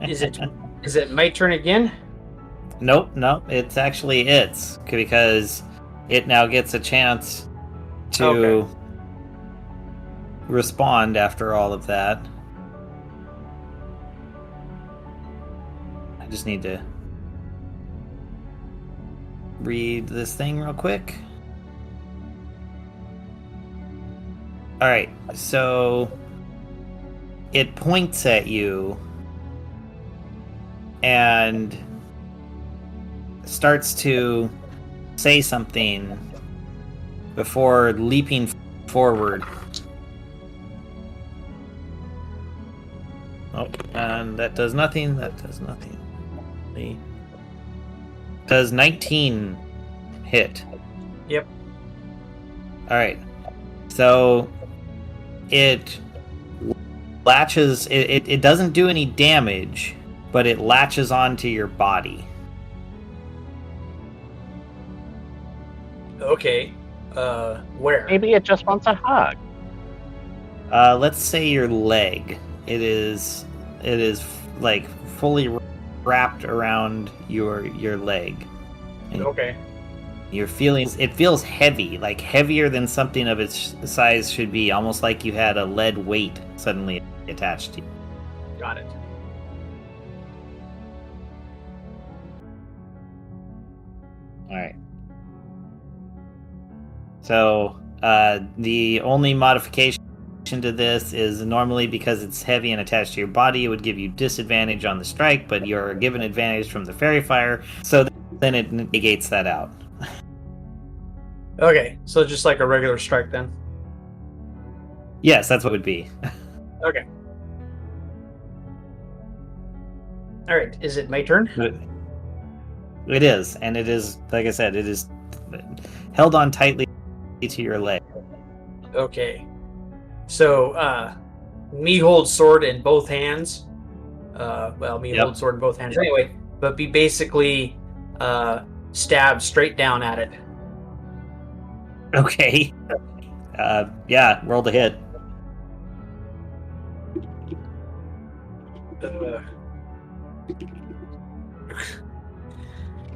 Is it my turn again? Nope, it's actually its, because it now gets a chance to Okay. respond after all of that. I just need to read this thing real quick. Alright, so it points at you and starts to say something before leaping forward. Oh, and that does nothing. Does 19 hit. Yep. All right. So it latches. It doesn't do any damage, but it latches onto your body. Okay. Where? Maybe it just wants a hug. Let's say your leg. It is like fully wrapped around your leg. Okay. You're feeling it feels heavy, like heavier than something of its size should be, almost like you had a lead weight suddenly attached to you. Got it. All right. So the only modification to this is normally because it's heavy and attached to your body, it would give you disadvantage on the strike, but you're given advantage from the fairy fire, so then it negates that out. Okay, so just like a regular strike then. Yes, that's what it would be. Okay. All right. Is it my turn? It is, and it is, like I said, it is held on tightly to your leg. Okay. So, me hold sword in both hands. Hold sword in both hands anyway, but be basically stabbed straight down at it. Okay. Yeah, roll the hit.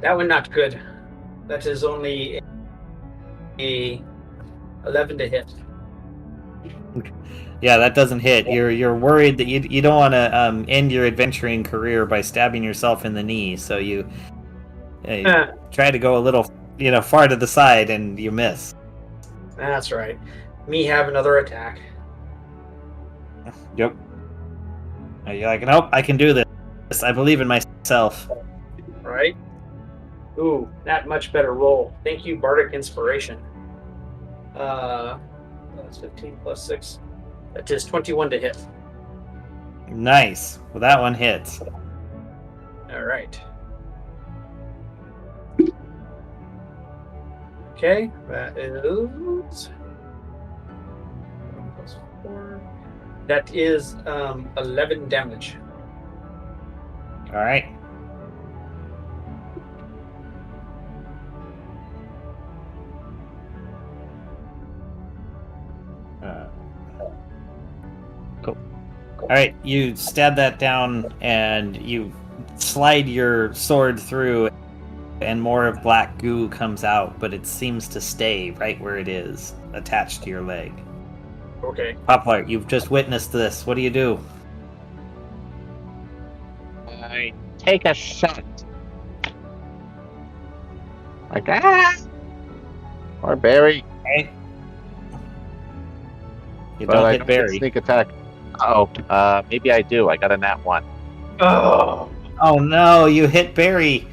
That one not good. That is only a 11 to hit. Yeah, that doesn't hit. You're worried that you don't want to end your adventuring career by stabbing yourself in the knee, so you try to go a little far to the side and you miss. That's right. Me have another attack. Yep. You're like, nope, I can do this. I believe in myself. Right? Ooh, that much better roll. Thank you, Bardic Inspiration. That's 15 plus 6. That is 21 to hit. Nice. Well, that one hits. All right. Okay, that is 1 plus 4. That is 11 damage. All right. Cool. All right, you stab that down and you slide your sword through, and more of black goo comes out, but it seems to stay right where it is, attached to your leg. Okay. Poplar, you've just witnessed this. What do you do? I take a shot. Like, ah! Or Barry. Okay. You But don't I hit don't Barry. get sneak attack. Maybe I do. I got a nat 1. Oh. Oh no, you hit Barry.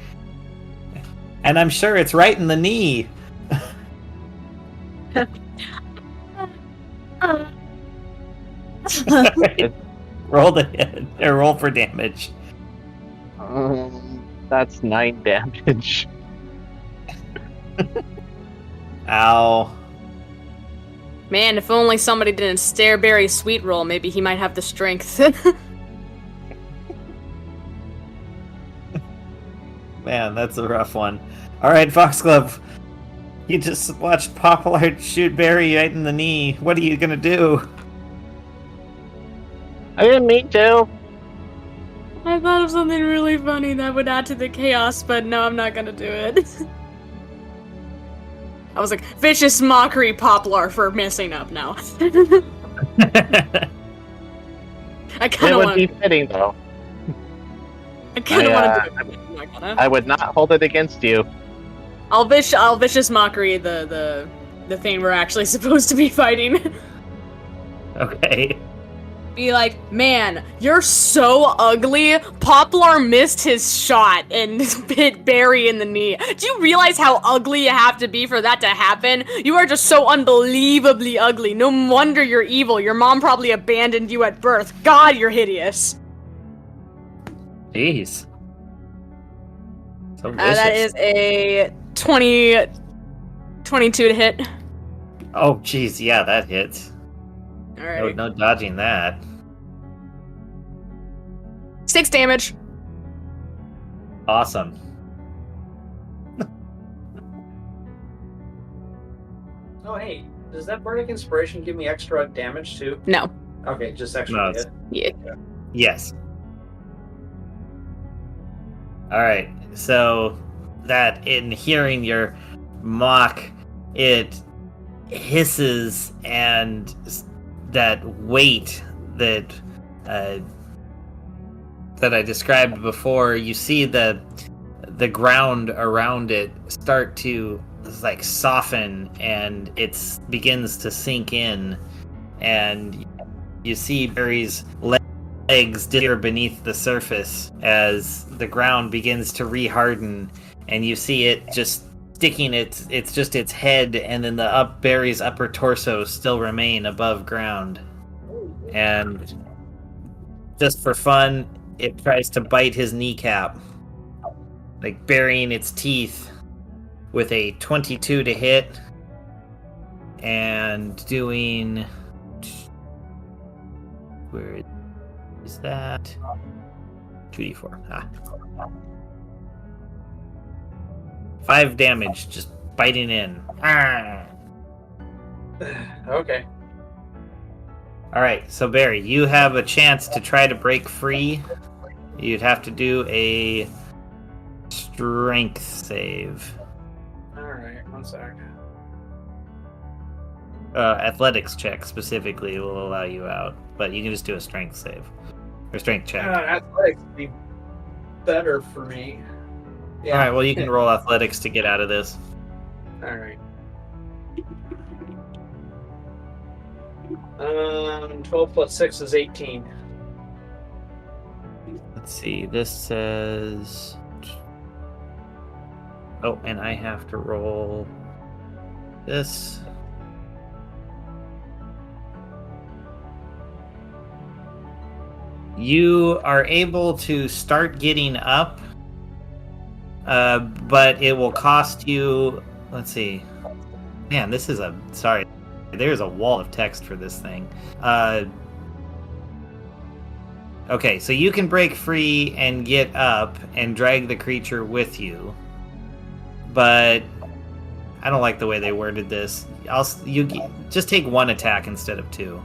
And I'm sure it's right in the knee. Roll the hit, or roll for damage. That's 9 damage. Ow. Man, if only somebody didn't stare Barry sweet roll, maybe he might have the strength. Man, that's a rough one. Alright, Foxglove. You just watched Poplar shoot Barry right in the knee. What are you gonna do? I didn't mean to. I thought of something really funny that would add to the chaos, but no, I'm not gonna do it. I was like, vicious mockery Poplar for messing up now. I kind It of would want be to. fitting, though. I kind of want to do it. But I'm not gonna. I would not hold it against you. I'll vicious mockery the thing we're actually supposed to be fighting. Okay. Be like, man, you're so ugly. Poplar missed his shot and hit Barry in the knee. Do you realize how ugly you have to be for that to happen? You are just so unbelievably ugly. No wonder you're evil. Your mom probably abandoned you at birth. God, you're hideous. Jeez. So That vicious. is a 20 22 to hit. Oh, jeez, yeah, that hits. Alright. No dodging that. 6 damage. Awesome. Oh, hey, does that Bardic Inspiration give me extra damage too? No. Okay, just extra No, hit. Yeah. Yes. All right. So that in hearing your mock, it hisses, and that weight that that I described before, you see the ground around it start to like soften, and it begins to sink in, and you see Barry's legs disappear beneath the surface as the ground begins to reharden, and you see it just sticking it's just its head, and then the Barry's upper torso still remain above ground. And just for fun, it tries to bite his kneecap, like burying its teeth, with a 22 to hit, and doing, where is that? 2d4. 5 damage, just biting in. Okay. Alright, so Barry, you have a chance to try to break free. You'd have to do a strength save. Alright, one sec. Athletics check specifically will allow you out, but you can just do a strength save. Or strength check. Athletics would be better for me. Yeah. Alright, well, you can roll athletics to get out of this. Alright. 12 plus 6 is 18. Let's see, this says... Oh, and I have to roll this. You are able to start getting up, but it will cost you... Let's see. Man, this is a... Sorry. There's a wall of text for this thing. Okay, so you can break free and get up and drag the creature with you. But I don't like the way they worded this. You just take 1 attack instead of 2.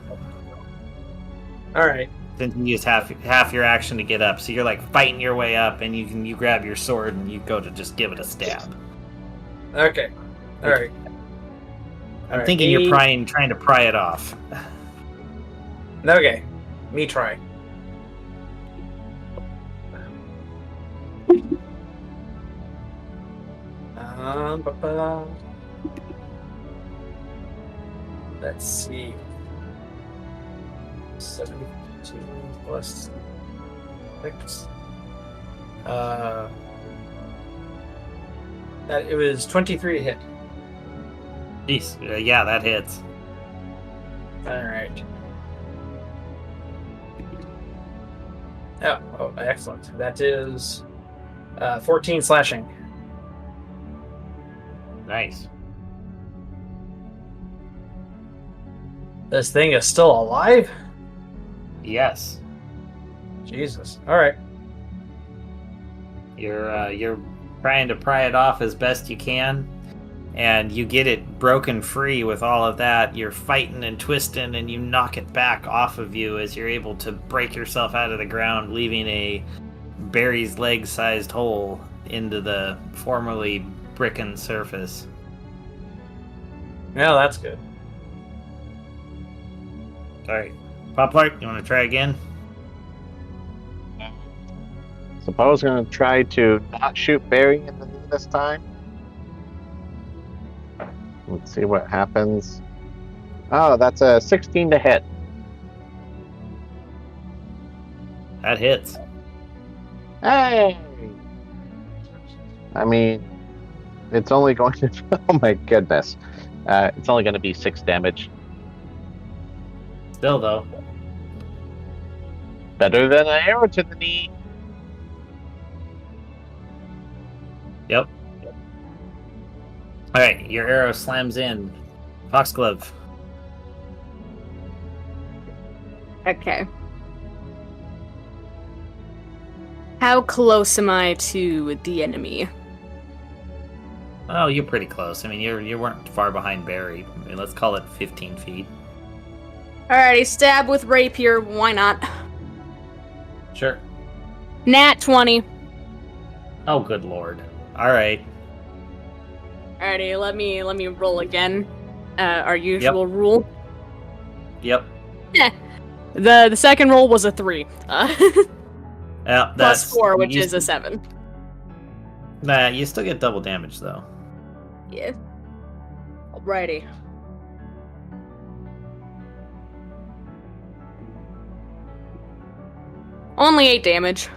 Alright. Then you use half your action to get up. So you're like fighting your way up, and you grab your sword and you go to just give it a stab. Okay. Alright. I'm thinking you're trying to pry it off. Okay. Me try. Let's see. 72 plus 6. That it was 23 to hit. Jeez, yeah, that hits. Alright. Oh, excellent. That is 14 slashing. Nice. This thing is still alive? Yes. Jesus. Alright. You're trying to pry it off as best you can, and you get it broken free with all of that. You're fighting and twisting, and you knock it back off of you as you're able to break yourself out of the ground, leaving a Barry's leg-sized hole into the formerly brickened surface. Yeah, that's good. Alright. Poplart, you want to try again? Suppose I'm going to try to not shoot Barry in the knee this time. Let's see what happens. Oh, that's a 16 to hit. That hits. Hey! I mean, it's only going to... Oh my goodness. It's only going to be 6 damage. Still, though. Better than an arrow to the knee. Yep. All right, your arrow slams in. Foxglove. Okay. How close am I to the enemy? Oh, you're pretty close. I mean, you weren't far behind Barry. I mean, let's call it 15 feet. Alrighty, stab with rapier. Why not? Sure. Nat 20. Oh, good lord. All right. Alrighty, let me roll again. Our usual rule. Yep. The second roll was a 3. Yeah, Plus 4, which is a 7. Nah, you still get double damage though. Yeah. Alrighty. Only 8 damage.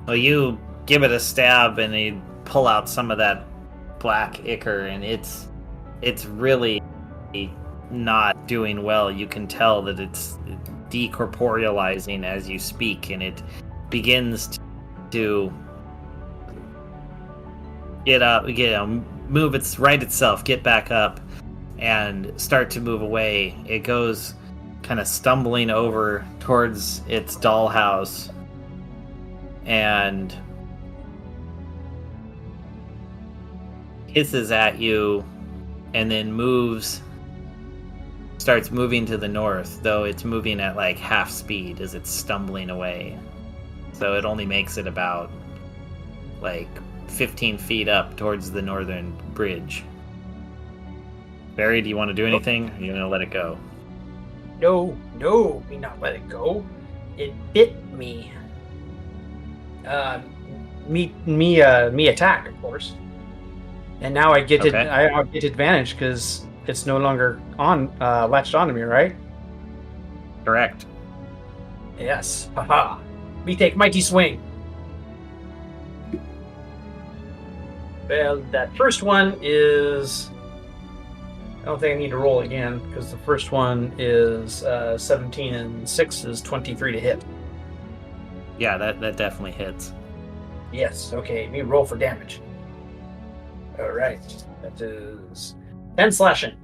Well, you give it a stab and you pull out some of that black ichor, and it's really not doing well. You can tell that it's decorporealizing as you speak, and it begins to get up, move its right itself, get back up, and start to move away. It goes kind of stumbling over towards its dollhouse and hisses at you, and then starts moving to the north, though it's moving at like half speed as it's stumbling away. So it only makes it about like 15 feet up towards the northern bridge. Barry, do you want to do anything? Or are you going to let it go? No, me not let it go. It bit me. Me attack, of course. And now I get Okay. I get advantage because it's no longer latched onto me, right? Correct. Yes. Haha. Me take mighty swing. Well, that first one is... I don't think I need to roll again, because the first one is 17 and 6 is 23 to hit. Yeah, that definitely hits. Yes, okay, me roll for damage. Alright, that is 10 slashing.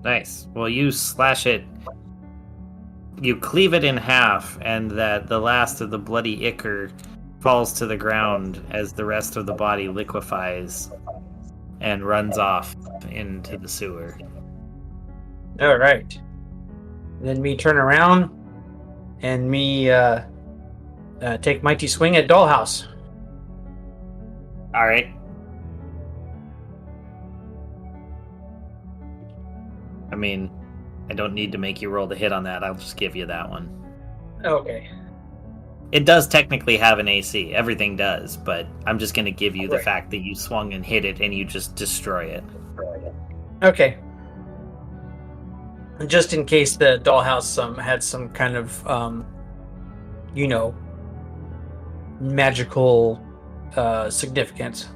Nice. Well, you slash it. You cleave it in half, and the last of the bloody ichor falls to the ground as the rest of the body liquefies and runs off into the sewer. Alright. Then me turn around and me take mighty swing at Dollhouse. All right. I mean, I don't need to make you roll the hit on that. I'll just give you that one. Okay. It does technically have an AC. Everything does, but I'm just going to give you the Right. fact that you swung and hit it and you just destroy it. Okay. Just in case the Dollhouse had some kind of, magical significance.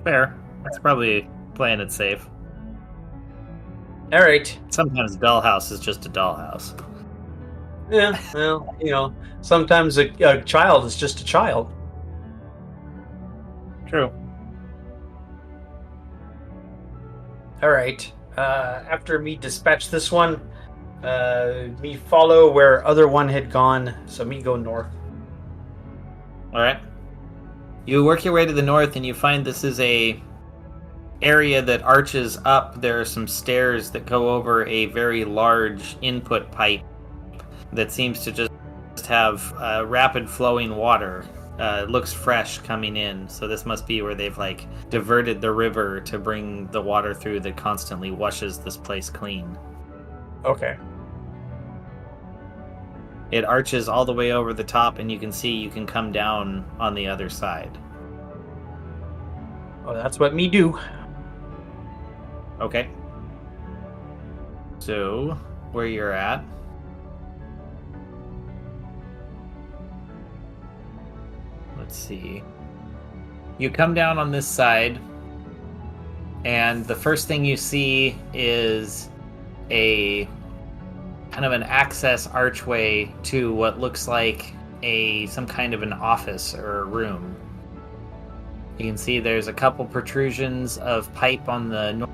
Fair. That's probably playing it safe. Alright. Sometimes a dollhouse is just a dollhouse. Yeah, well, sometimes a child is just a child. True. Alright. After me dispatch this one, me follow where other one had gone, so me go north. All right. You work your way to the north, and you find this is a area that arches up. There are some stairs that go over a very large input pipe that seems to just have rapid flowing water. It looks fresh coming in, so this must be where they've diverted the river to bring the water through that constantly washes this place clean. Okay. It arches all the way over the top, and you can come down on the other side. Well, that's what me do. Okay. So, where you're at. Let's see. You come down on this side, and the first thing you see is a kind of an access archway to what looks like some kind of an office or a room. You can see there's a couple protrusions of pipe on the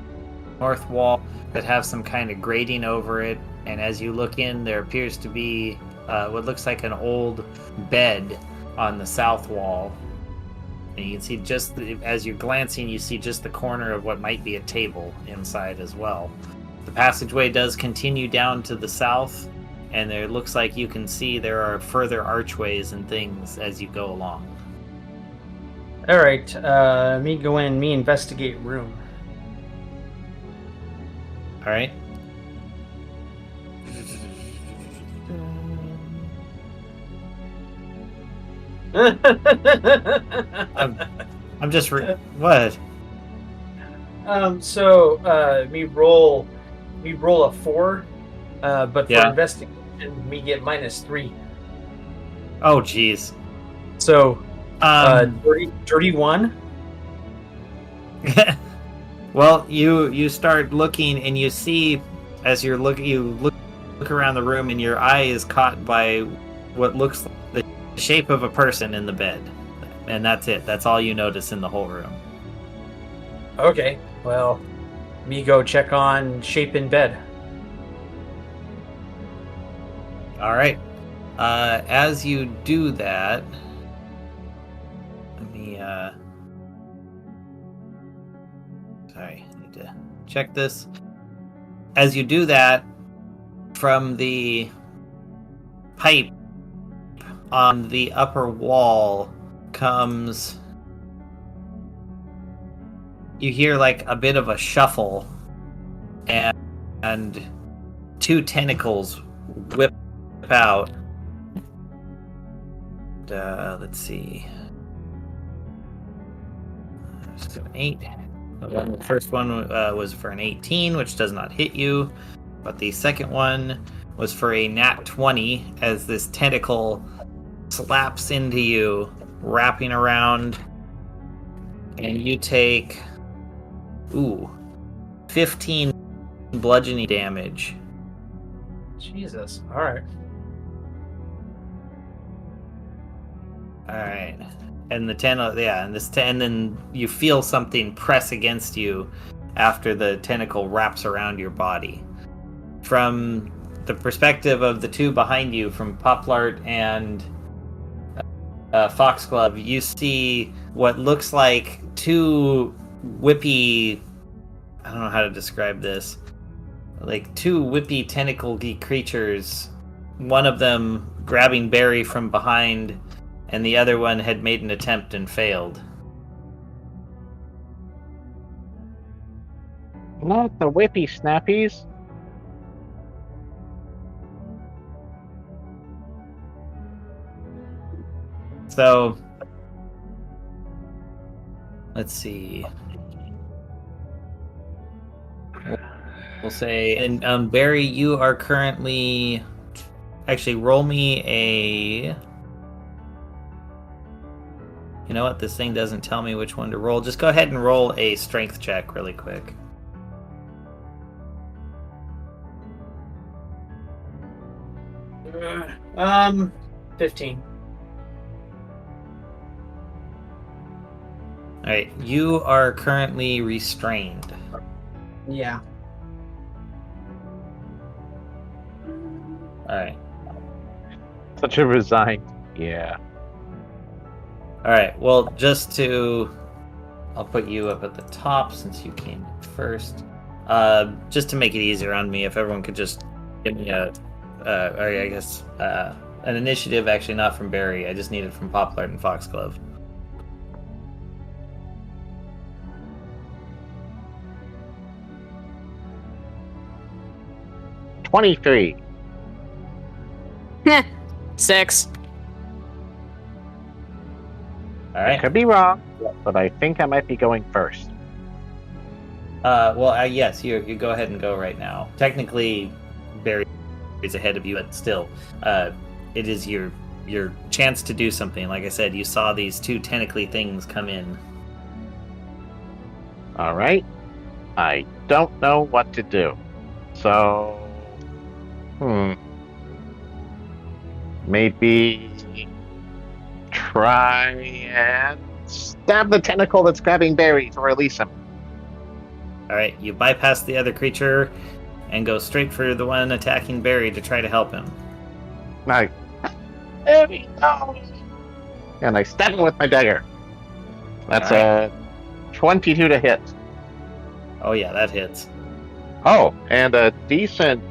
north wall that have some kind of grating over it, and as you look in, there appears to be what looks like an old bed on the south wall. And you can see, just as you're glancing, you see just the corner of what might be a table inside as well. The passageway does continue down to the south, and there looks like you can see there are further archways and things as you go along. All right, me go in, me investigate room. All right. I'm just what? Me roll a 4, but for investigation, me get -3. Oh, jeez. So, dirty 1. Well, you start looking, and you see, as you look around the room, and your eye is caught by what looks like the shape of a person in the bed, and that's it. That's all you notice in the whole room. Okay, well, me go check on shape in bed. All right. As you do that, let me. Sorry, I need to check this. As you do that, from the pipe on the upper wall comes. You hear like a bit of a shuffle, and 2 tentacles whip out. Let's see. So 8. The first one was for an 18, which does not hit you, but the second one was for a nat 20, as this tentacle slaps into you, wrapping around, and you take 15 bludgeoning damage. Jesus. All right. And and then you feel something press against you after the tentacle wraps around your body. From the perspective of the 2 behind you, from Poplart and Foxglove, you see what looks like 2 whippy. I don't know how to describe this. Like 2 whippy tentacle-y creatures. One of them grabbing Barry from behind, and the other one had made an attempt and failed. Not the whippy snappies. So, let's see. We'll say, and Barry, you are currently. Actually, roll me a. You know what? This thing doesn't tell me which one to roll. Just go ahead and roll a strength check really quick. Um, 15. All right, you are currently restrained. Yeah. All right. Such a resigned. Yeah. All right. Well, I'll put you up at the top since you came first. Just to make it easier on me, if everyone could just give me an initiative. Actually, not from Barry. I just need it from Poplart and Foxglove. $23. 6. All right. I could be wrong, but I think I might be going first. Yes, you go ahead and go right now. Technically, Barry is ahead of you, but still, it is your chance to do something. Like I said, you saw these 2 tentacly things come in. All right. I don't know what to do. So, Hmm. Maybe try and stab the tentacle that's grabbing Barry to release him. Alright, you bypass the other creature and go straight for the one attacking Barry to try to help him. Like, Barry, no! And I stab him with my dagger. That's a 22 to hit. Oh yeah, that hits. Oh, and a decent.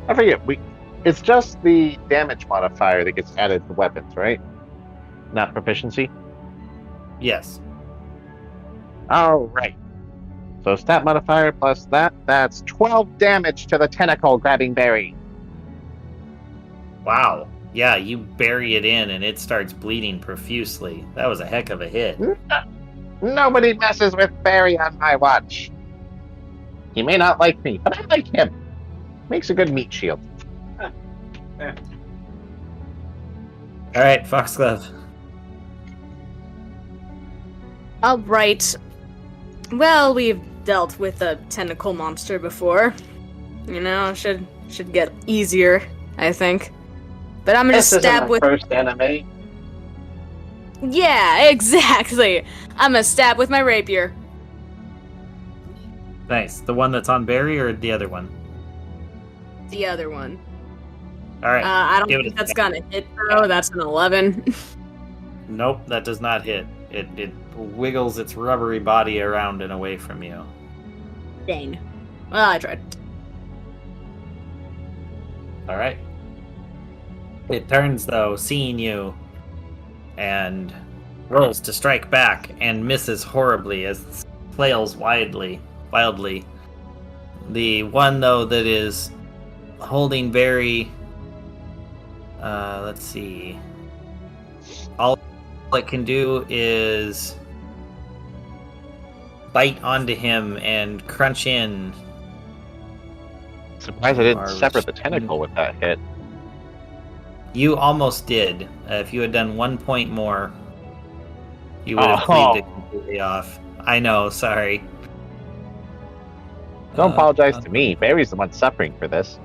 I forget. It's just the damage modifier that gets added to weapons, right? Not proficiency. Yes. All right. So stat modifier plus that's 12 damage to the tentacle grabbing Barry. Wow. Yeah, you bury it in and it starts bleeding profusely. That was a heck of a hit. Nobody messes with Barry on my watch. He may not like me, but I like him. Makes a good meat shield. Alright, Foxglove. Alright. Well, we've dealt with a tentacle monster before. You know, should get easier, I think. But I'm gonna stab with first enemy. Yeah, exactly. I'm gonna stab with my rapier. Nice. The one that's on Barry or the other one? The other one. Alright. I don't give it think a that's second. gonna hit though. That's an 11. Nope, that does not hit. It wiggles its rubbery body around and away from you. Dang. Well, I tried. Alright. It turns, though, seeing you, and rolls to strike back, and misses horribly as it flails wildly. The one, though, that is holding Barry... let's see... All it can do is bite onto him and crunch in. Surprised I didn't sever the tentacle with that hit. You almost did. If you had done 1 point more, you would have cleaved it completely off. I know, sorry. Don't apologize to me. Barry's the one suffering for this.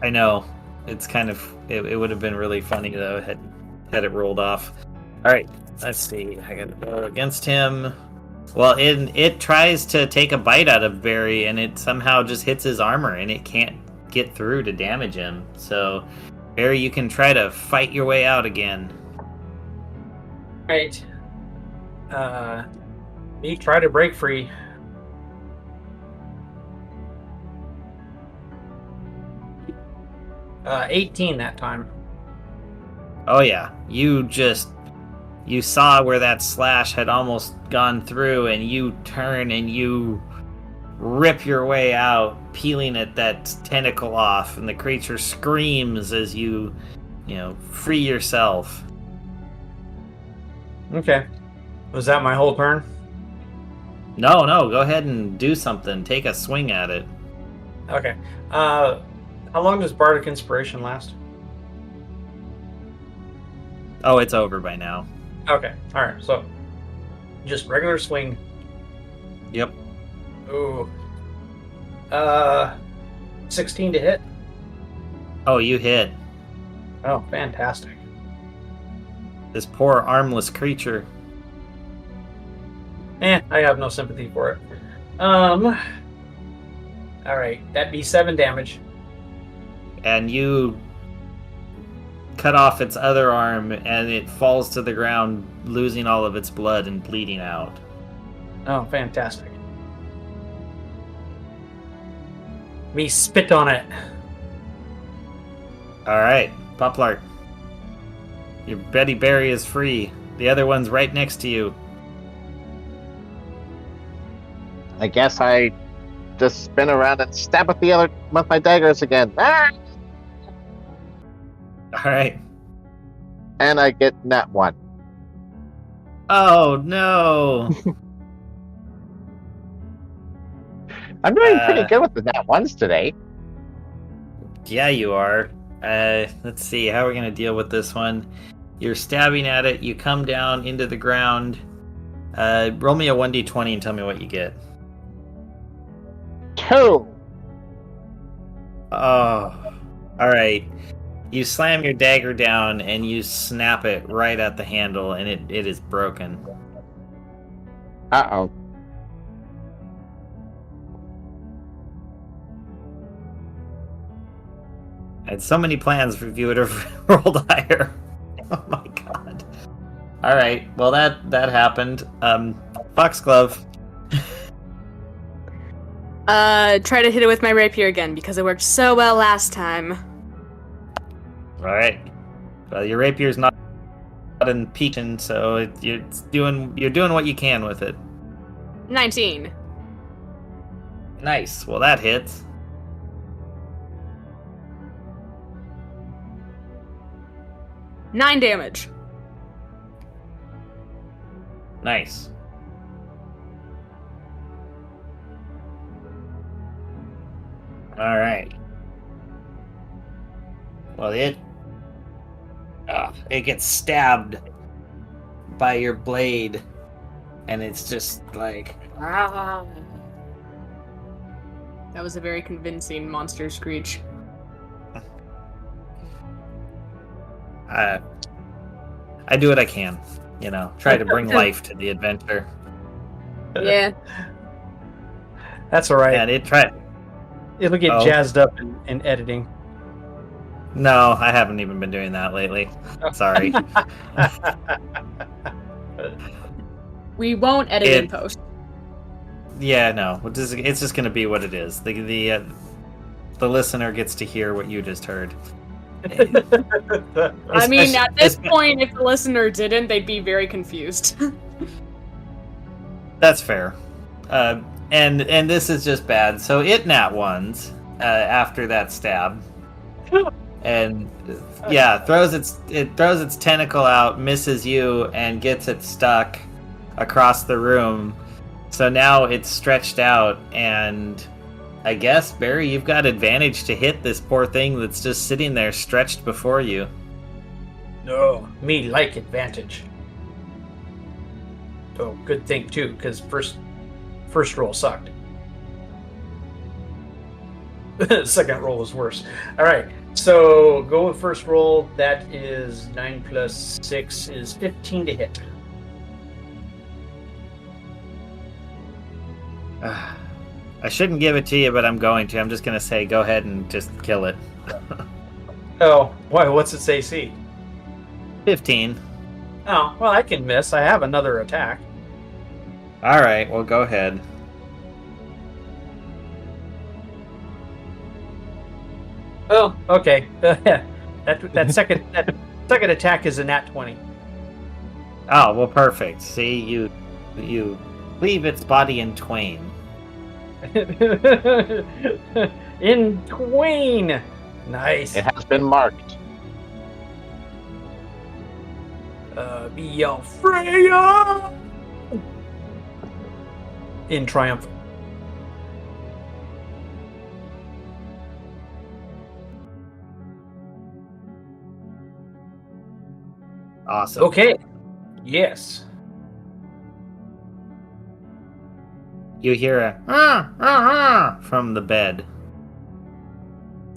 I know. It's kind of... It would have been really funny, though, had it rolled off. Alright, let's see. I gotta go against him. Well, it tries to take a bite out of Barry, and it somehow just hits his armor, and it can't get through to damage him. So, Barry, you can try to fight your way out again. Right. Me try to break free. Uh, 18 that time. Oh yeah, you saw where that slash had almost gone through, and you turn and you rip your way out, peeling at that tentacle off, and the creature screams as you free yourself. Okay. Was that my whole turn? No, go ahead and do something. Take a swing at it. Okay. How long does Bardic Inspiration last? Oh, it's over by now. Okay. Alright, so just regular swing. Yep. Ooh. 16 to hit. Oh, you hit. Oh, fantastic. This poor armless creature. I have no sympathy for it. Alright, that'd be 7 damage. And you cut off its other arm, and it falls to the ground, losing all of its blood and bleeding out. Oh, fantastic. Me spit on it. Alright, Poplark. Your Betty Berry is free. The other one's right next to you. I guess I just spin around and stab with my daggers again. Ah! Alright. And I get nat 1. Oh, no! I'm doing pretty good with the nat 1s today. Yeah, you are. Let's see, how are we going to deal with this one? You're stabbing at it, you come down into the ground. Roll me a 1d20 and tell me what you get. 2. Oh, all right. You slam your dagger down and you snap it right at the handle, and it is broken. Uh-oh. I had so many plans for if you would have rolled higher. Oh my god. All right. Well, that happened. Foxglove. Try to hit it with my rapier again because it worked so well last time. All right. Well, your rapier's not in peaking, so you're doing what you can with it. 19. Nice. Well, that hits. Nine damage. Nice. All right. Well, it gets stabbed by your blade, and it's just like. That was a very convincing monster screech. I do what I can, try to bring life to the adventure. Yeah. That's all right. And It'll get jazzed up in editing. No, I haven't even been doing that lately. Sorry. We won't edit in post. Yeah, no. It's just going to be what it is. The listener gets to hear what you just heard. I mean, at this point, if the listener didn't, they'd be very confused. That's fair. And this is just bad. So it nat ones after that stab, and throws its tentacle out, misses you, and gets it stuck across the room. So now it's stretched out, and I guess, Barry, you've got advantage to hit this poor thing that's just sitting there stretched before you. No, me like advantage. Oh, good thing too, because first roll sucked. Second roll was worse. All right, so go with first roll. That is 9 plus 6 is 15 to hit. I shouldn't give it to you, but I'm going to. I'm just going to say go ahead and just kill it. Oh, why? What's its AC? 15. Oh, well, I can miss. I have another attack. All right, well, go ahead. Oh, okay. that second attack is a nat 20. Oh, well, perfect. See, you leave its body in twain. In twain. Nice. It has been marked. Be Freya! In triumph. Awesome. Okay. Yes. You hear a from the bed.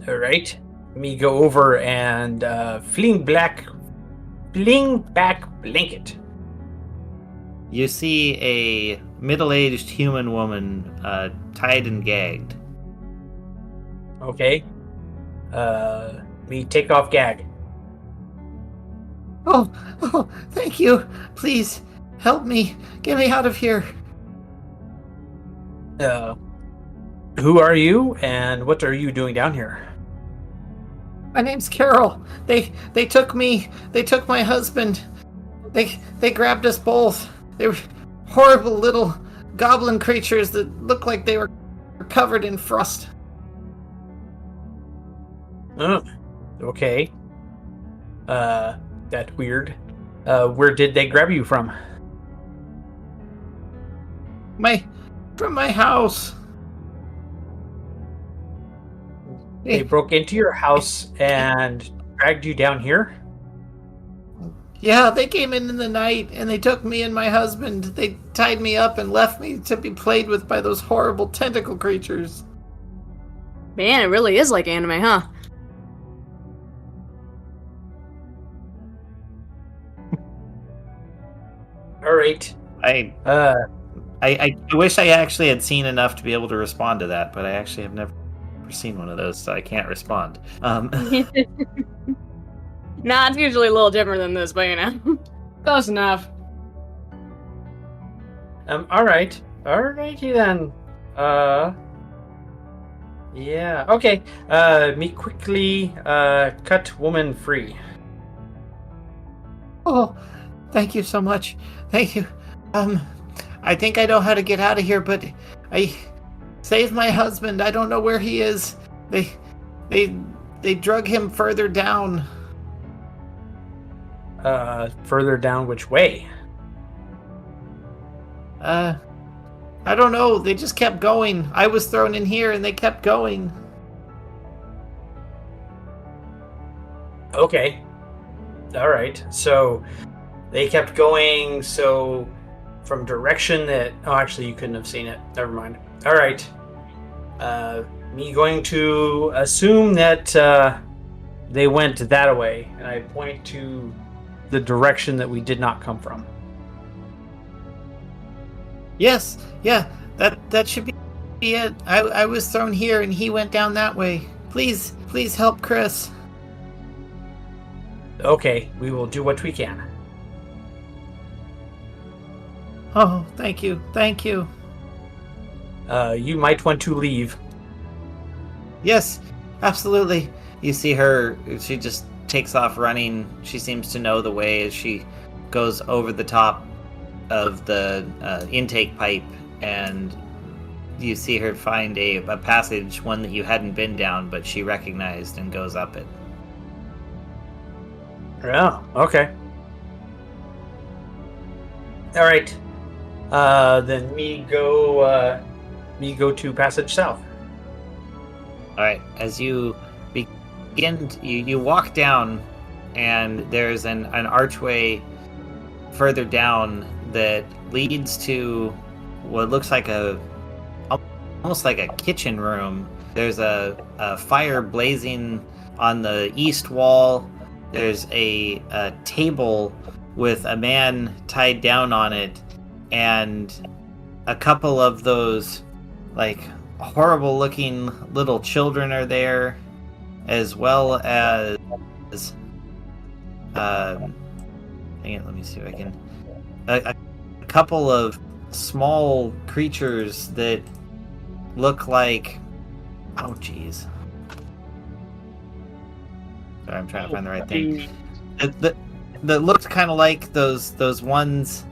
All right. Me go over and fling back blanket. You see a middle-aged human woman tied and gagged. Okay. Me take off gag. Oh, thank you. Please, help me. Get me out of here. Who are you, and what are you doing down here? My name's Carol. They took me. They took my husband. They grabbed us both. They were horrible little goblin creatures that looked like they were covered in frost. Oh, okay. That's weird. Where did they grab you from? From my house. They broke into your house and dragged you down here? Yeah, they came in the night and they took me and my husband. They tied me up and left me to be played with by those horrible tentacle creatures. Man, it really is like anime, huh? All right. I Uh, I wish I actually had seen enough to be able to respond to that, but I actually have never seen one of those, so I can't respond. Nah, it's usually a little different than this, but close enough. all right. Alrighty then. Yeah. Okay. Me quickly. Cut woman free. Oh, thank you so much. Thank you. I think I know how to get out of here, but I saved my husband. I don't know where he is. They drug him further down. Further down which way? I don't know. They just kept going. I was thrown in here and they kept going. Okay. All right. So they kept going. So from direction that. Oh, actually, you couldn't have seen it. Never mind. All right. Me going to assume that they went that way, and I point to the direction that we did not come from. Yes, yeah, that should be it. I was thrown here and he went down that way. Please help Chris. Okay, we will do what we can. Oh, thank you. You might want to leave. Yes, absolutely. You see her, she just takes off running. She seems to know the way as she goes over the top of the intake pipe, and you see her find a passage, one that you hadn't been down, but she recognized, and goes up it. Oh, okay. All right. Then me go to passage south. All right, as you begin, you walk down, and there's an archway further down that leads to what looks like almost like a kitchen room. There's a fire blazing on the east wall. There's a table with a man tied down on it, and a couple of those like horrible looking little children are there, as well as hang on, let me see if I can a couple of small creatures that look like, oh geez, sorry, I'm trying to find the right thing. That looked kind of like those ones,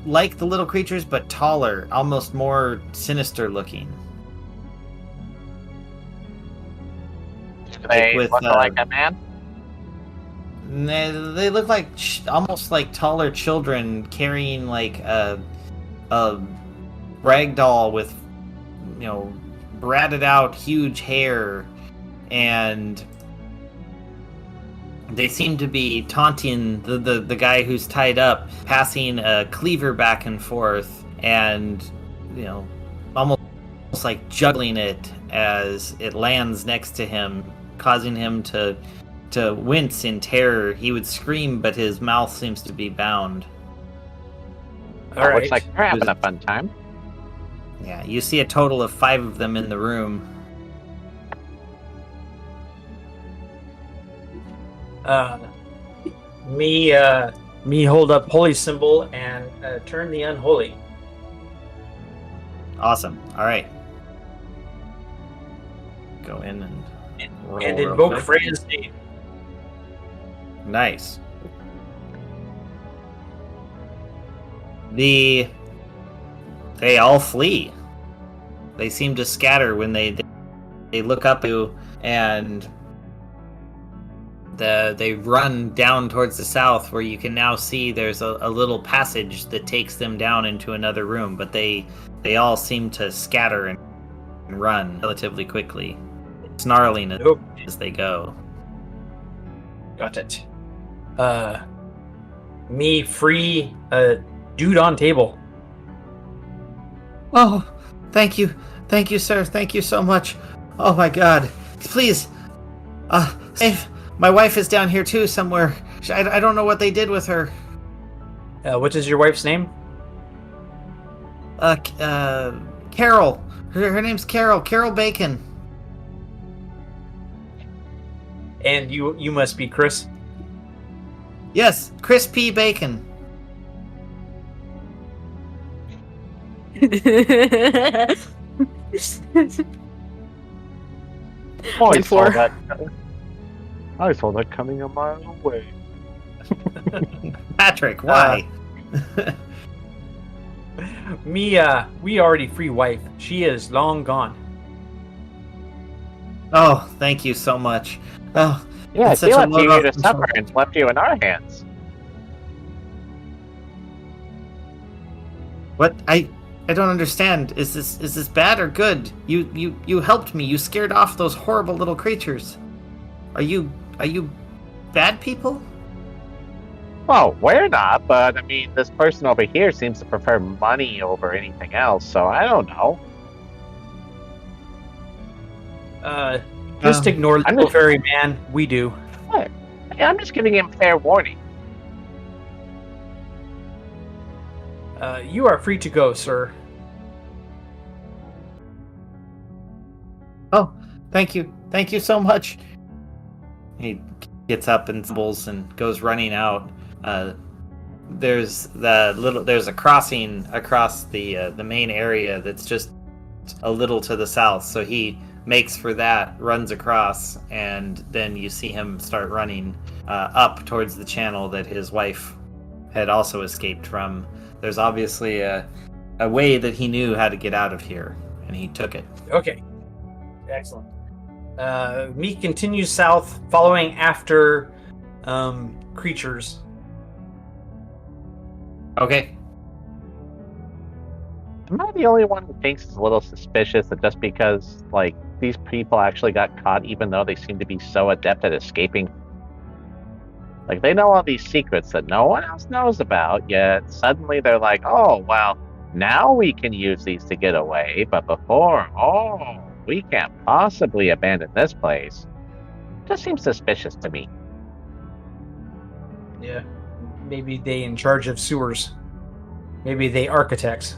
like the little creatures, but taller, almost more sinister looking. Do they look like a man? They look like almost like taller children carrying like a rag doll with, ratted out huge hair, and they seem to be taunting the guy who's tied up, passing a cleaver back and forth, and almost like juggling it as it lands next to him, causing him to wince in terror. He would scream, but his mouth seems to be bound. All right. Looks like they're having a fun time. Yeah, you see a total of 5 of them in the room. Me hold up holy symbol and turn the unholy. Awesome. All right. Go in and roll And real invoke quick. Freya's name. Nice. They all flee. They seem to scatter when they look up at you, and they run down towards the south, where you can now see there's a little passage that takes them down into another room, but they all seem to scatter and run relatively quickly, snarling as they go. Got it. Me free dude on table. Oh, thank you. Thank you, sir. Thank you so much. Oh my God. Please, save. My wife is down here too somewhere. I don't know what they did with her. What is your wife's name? Carol. Her name's Carol. Carol Bacon. And you must be Chris. Yes, Chris P. Bacon. I four. saw that coming a mile away. Patrick, why? We already free wife. She is long gone. Oh, thank you so much. Oh, Yeah, it's she such a left load you off to my suffer shoulders. and left you in our hands. What? I don't understand. Is this bad or good? You helped me. You scared off those horrible little creatures. Are you bad people? Well, we're not, but I mean, this person over here seems to prefer money over anything else, so I don't know. Just ignore I'm little just- fairy man. We do. Hey, I'm just giving him fair warning. You are free to go, sir. Oh, thank you. Thank you so much. He gets up and stumbles and goes running out. There's a crossing across the main area that's just a little to the south. So he makes for that, runs across, and then you see him start running up towards the channel that his wife had also escaped from. There's obviously a way that he knew how to get out of here, and he took it. Okay. Excellent. Meek continues south, following after creatures. Okay. Am I the only one who thinks it's a little suspicious that just because, like, these people actually got caught even though they seem to be so adept at escaping? Like, they know all these secrets that no one else knows about, yet suddenly they're like, oh, well, now we can use these to get away, but before, oh, we can't possibly abandon this place. Just seems suspicious to me. Yeah. Maybe they in charge of sewers. Maybe they architects.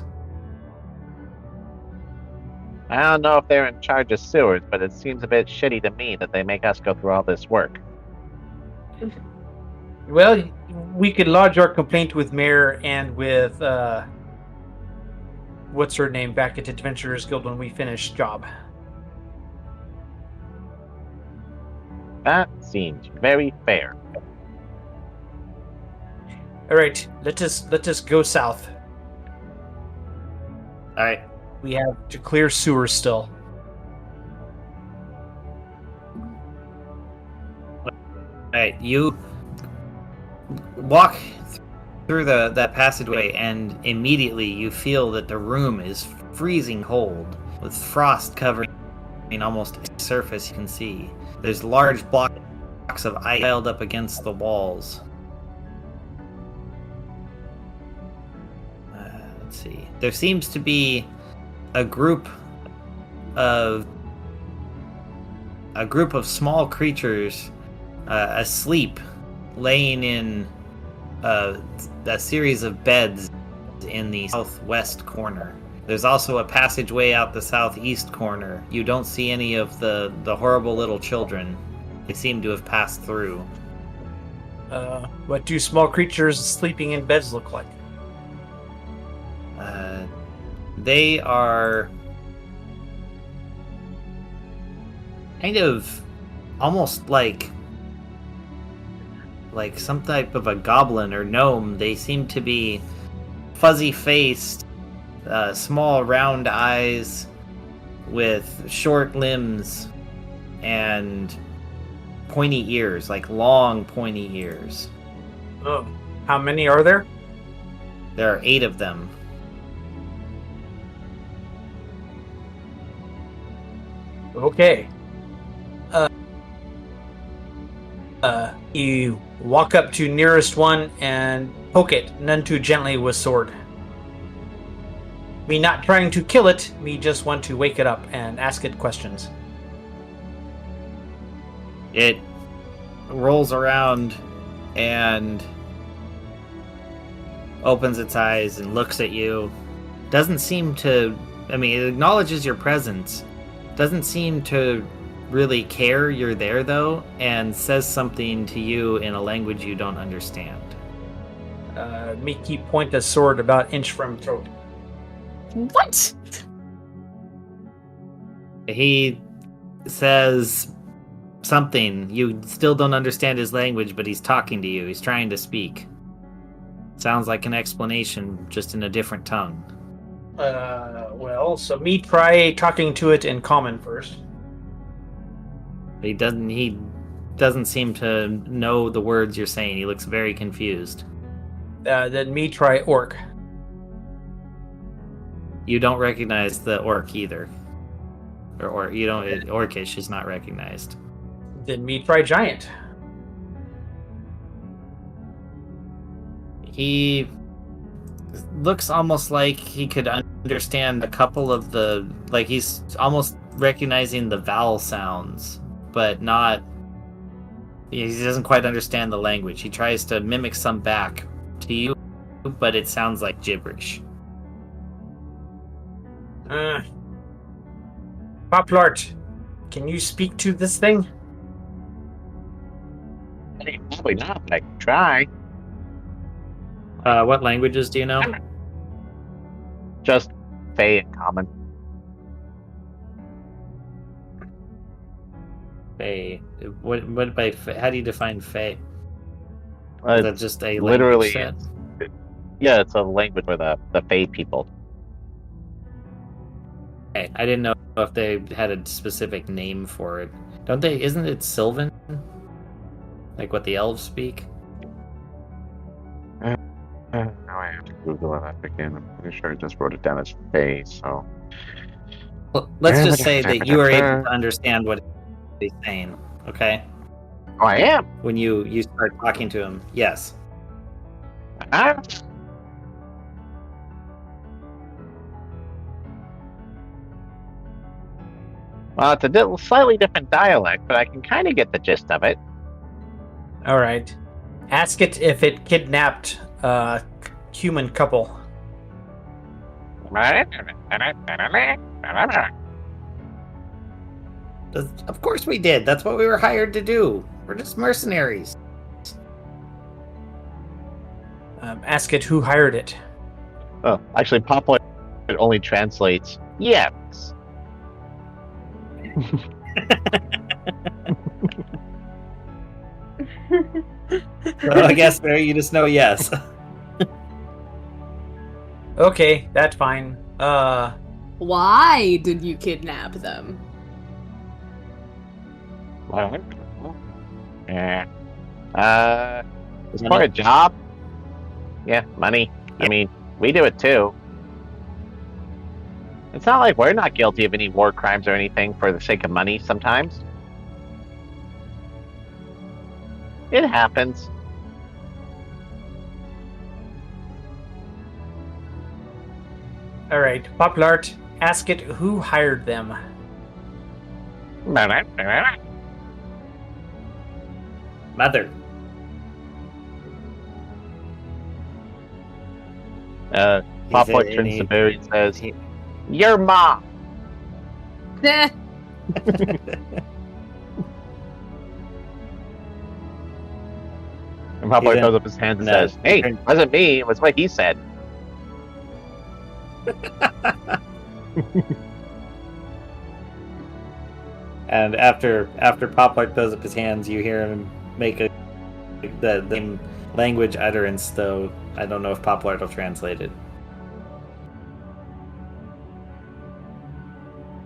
I don't know if they're in charge of sewers, but it seems a bit shitty to me that they make us go through all this work. Well, we could lodge our complaint with Mayor and with what's her name back at Adventurers Guild when we finish job. That seems very fair. All right, let us go south. All right. We have to clear sewers still. All right. You walk through that passageway, and immediately you feel that the room is freezing cold, with frost covering almost every surface you can see. There's large blocks of ice piled up against the walls. Let's see. There seems to be a group of small creatures asleep, laying in a series of beds in the southwest corner. There's also a passageway out the southeast corner. You don't see any of the horrible little children. They seem to have passed through. What do small creatures sleeping in beds look like? They are kind of almost like some type of a goblin or gnome. They seem to be fuzzy-faced, small round eyes with short limbs and pointy ears, like long pointy ears. Oh, how many are there? There are 8 of them. Okay. You walk up to nearest one and poke it, none too gently with sword. Me not trying to kill it, me just want to wake it up and ask it questions. It rolls around and opens its eyes and looks at you. Doesn't seem to... I mean, it acknowledges your presence. Doesn't seem to really care you're there, though, and says something to you in a language you don't understand. Me keep point a sword about inch from throat. What? He says something. You still don't understand his language, but he's talking to you. He's trying to speak. Sounds like an explanation, just in a different tongue. Well, so me try talking to it in common first. He doesn't seem to know the words you're saying. He looks very confused. Then me try orc. You don't recognize the orc either. Or you don't... Orcish is not recognized. Then me try giant. He looks almost like he could understand a couple of the... Like, he's almost recognizing the vowel sounds, but not... He doesn't quite understand the language. He tries to mimic some back to you, but it sounds like gibberish. Poplart, can you speak to this thing? Probably not, but I can try. What languages do you know? Just Fey in common. Fae. What by how do you define Fae? Is It's that just a literally, language set? yeah, it's a language for the Fey people. Okay, I didn't know if they had a specific name for it. Don't they? Isn't it Sylvan? Like what the elves speak? Now I have to Google that again. I'm pretty sure I just wrote it down as Fey, so... Well, let's just say that you are able to understand what he's saying, okay? Oh, I am! When you start talking to him, yes. Ah. Well, it's a slightly different dialect, but I can kind of get the gist of it. All right. Ask it if it kidnapped a human couple. Of course we did. That's what we were hired to do. We're just mercenaries. Ask it who hired it. Oh, actually, Papa it only translates yes. Well, I guess there you just know yes. Okay, that's fine. Why did you kidnap them? Yeah. It's for a job. Yeah, money. I mean, we do it too. It's not like we're not guilty of any war crimes or anything for the sake of money sometimes. It happens. All right, Poplart, ask it who hired them. Mother. Papa turns to Barry and says, "Your mom." Nah. And Papa throws up his hands and says, "Hey, it wasn't me. It was what he said." And after Poplart throws up his hands, you hear him make the same language utterance, though I don't know if Poplart will translate it.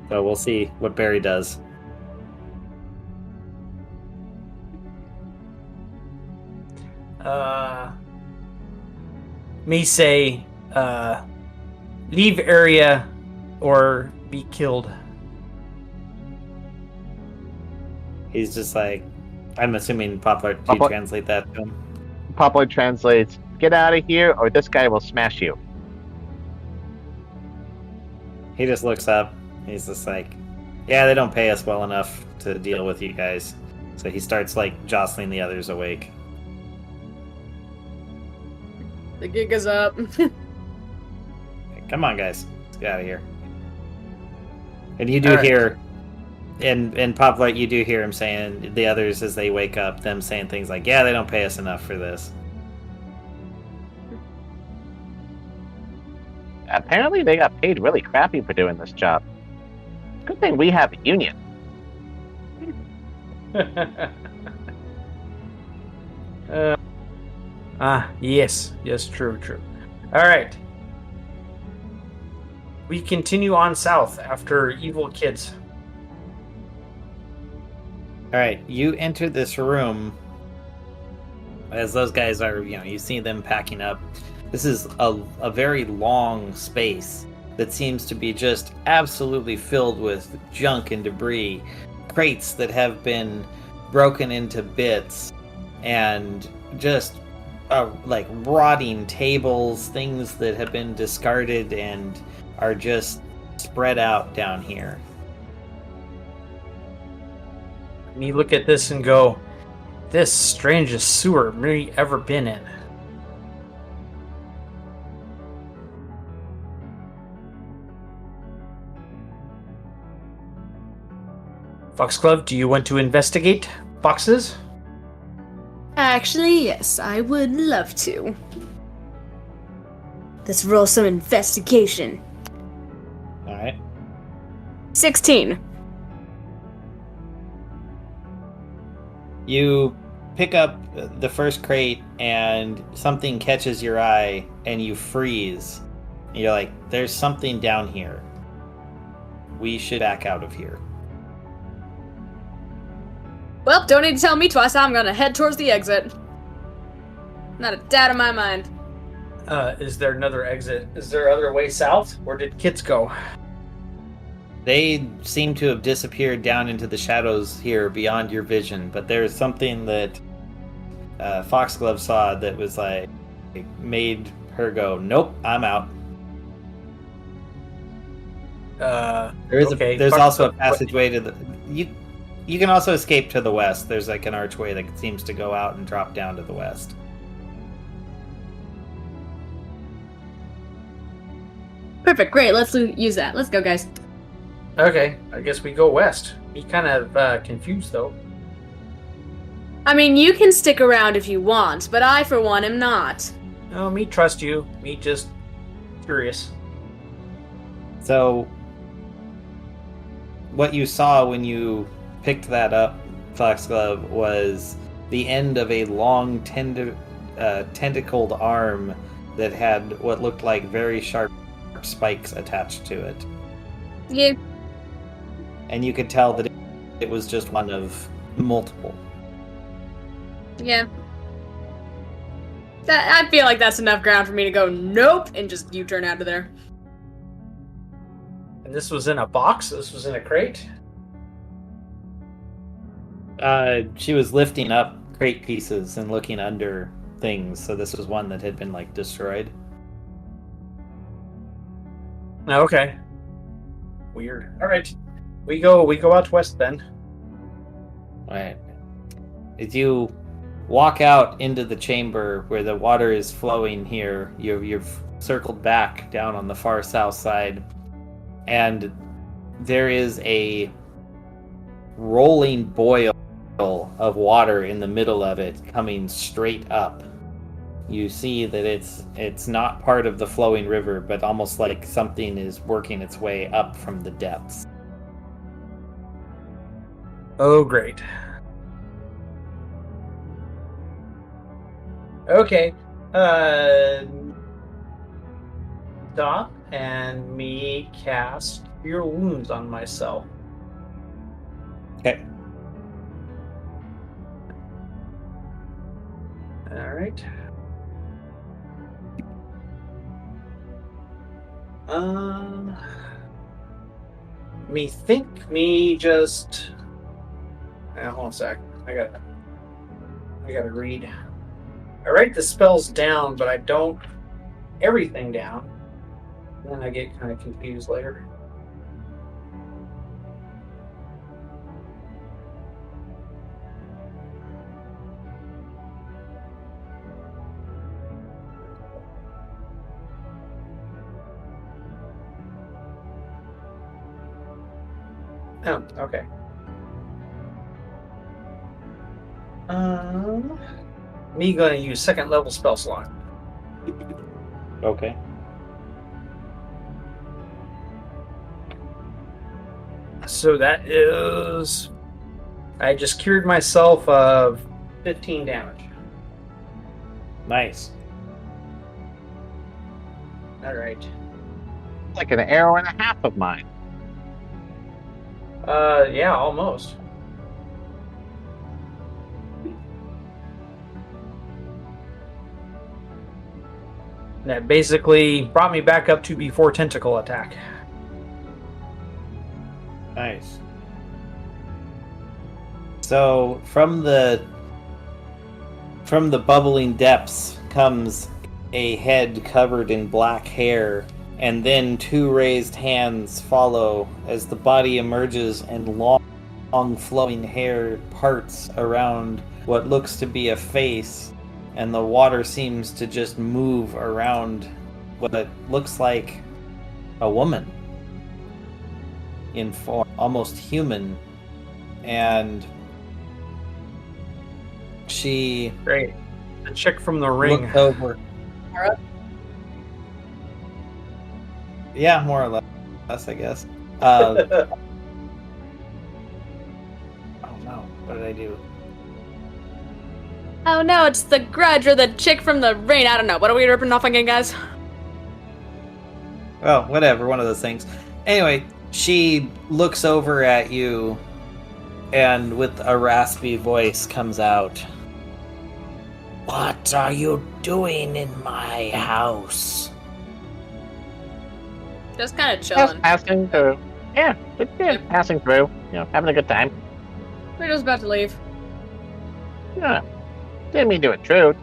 So we'll see what Barry does. Me say, leave area or be killed. He's just like, I'm assuming Poplart, do you Poplart- translate that to him? Papa translates, "Get out of here, or this guy will smash you." He just looks up. He's just like, yeah, they don't pay us well enough to deal with you guys. So he starts like jostling the others awake. The gig is up. Come on, guys. Let's get out of here. And you do All right. hear, in Poplight, you do hear him saying, the others as they wake up, them saying things like, yeah, they don't pay us enough for this. Apparently, they got paid really crappy for doing this job. Good thing we have a union. Yes, true. All right. We continue on south after evil kids. All right, you enter this room as those guys are, you see them packing up. This is a very long space that seems to be just absolutely filled with junk and debris, crates that have been broken into bits, and just like rotting tables, things that have been discarded and are just spread out down here. And you look at this and go, this strangest sewer me ever been in. Foxglove, do you want to investigate boxes? Actually, yes, I would love to. Let's roll some investigation. All right. 16. You pick up the first crate and something catches your eye and you freeze. You're like, there's something down here. We should back out of here. Well, don't need to tell me twice. I'm gonna head towards the exit. Not a doubt in my mind. Is there another exit? Is there other way south? Where did kids go? They seem to have disappeared down into the shadows here beyond your vision, but there's something that Foxglove saw that was like, it made her go, nope, I'm out. There's also a passageway to the... You can also escape to the west. There's like an archway that seems to go out and drop down to the west. Perfect, great, let's use that. Let's go, guys. Okay, I guess we go west. Be kind of confused, though. I mean, you can stick around if you want, but I, for one, am not. No, me trust you. Me just curious. So, what you saw when you picked that up, Foxglove, was the end of a long tentacled arm that had what looked like very sharp spikes attached to it. Yeah. And you could tell that it was just one of multiple. Yeah. I feel like that's enough ground for me to go nope and just U-turn out of there. And this was in a box? This was in a crate? She was lifting up crate pieces and looking under things, so this was one that had been like destroyed. Okay. Weird. All right. We go out west then. Alright. As you walk out into the chamber where the water is flowing here, you've circled back down on the far south side, and there is a rolling boil of water in the middle of it coming straight up. You see that it's not part of the flowing river, but almost like something is working its way up from the depths. Oh, great. Okay. Stop and me cast Cure Wounds on myself. Okay. Alright. Me just... hold on a sec. I gotta read. I write the spells down, but I don't everything down. Then I get kind of confused later. Oh, okay. Me gonna use second level spell slot. Okay. So that is. I just cured myself of 15 damage. Nice. All right. Like an arrow and a half of mine. Yeah, almost. That basically brought me back up to before tentacle attack. Nice. So from the bubbling depths comes a head covered in black hair, and then two raised hands follow as the body emerges and long flowing hair parts around what looks to be a face, and the water seems to just move around what looks like a woman in form, almost human, and she Great. The chick from the ring. looked over. Yeah, more or less, I guess. Oh no, what did I do? Oh no, it's the grudge or the chick from the rain. I don't know. What are we ripping off again, guys? Oh, whatever, one of those things. Anyway, she looks over at you and with a raspy voice comes out. What are you doing in my house? Just kind of Just chilling. passing through. Yeah, just passing through. Having a good time. We're just about to leave. Yeah. Didn't mean to intrude.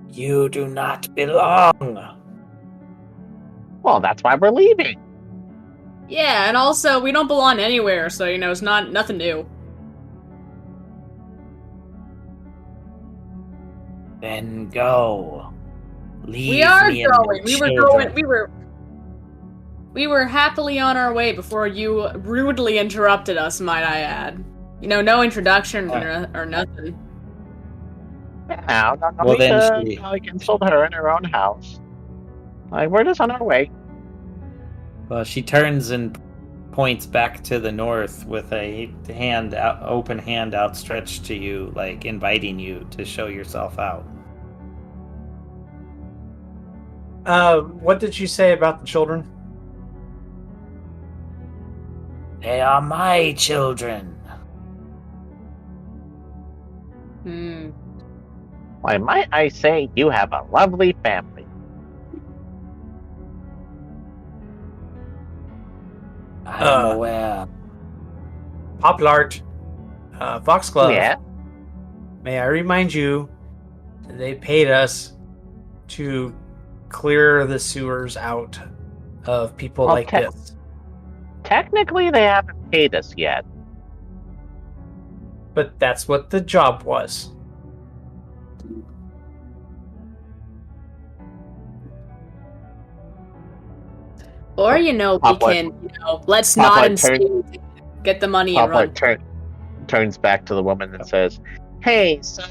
You do not belong. Well, that's why we're leaving. Yeah, and also we don't belong anywhere, so it's nothing new. Then go. Leave We are me and going. my We were happily on our way before you rudely interrupted us, might I add. No introduction or nothing. Yeah, no Well, need then to she- insult her in her own house. Like, we're just on our way. Well, she turns and points back to the north with a open hand outstretched to you, like inviting you to show yourself out. What did you say about the children? They are my children. Why, might I say, you have a lovely family. I am aware. Poplart, Foxglove. Yeah? May I remind you, they paid us to clear the sewers out of people Well, like this. Technically, they haven't paid us yet. But that's what the job was. Or, we Poplar- can, let's Poplar not instate, get the money and run. Turns back to the woman and says, "Hey, so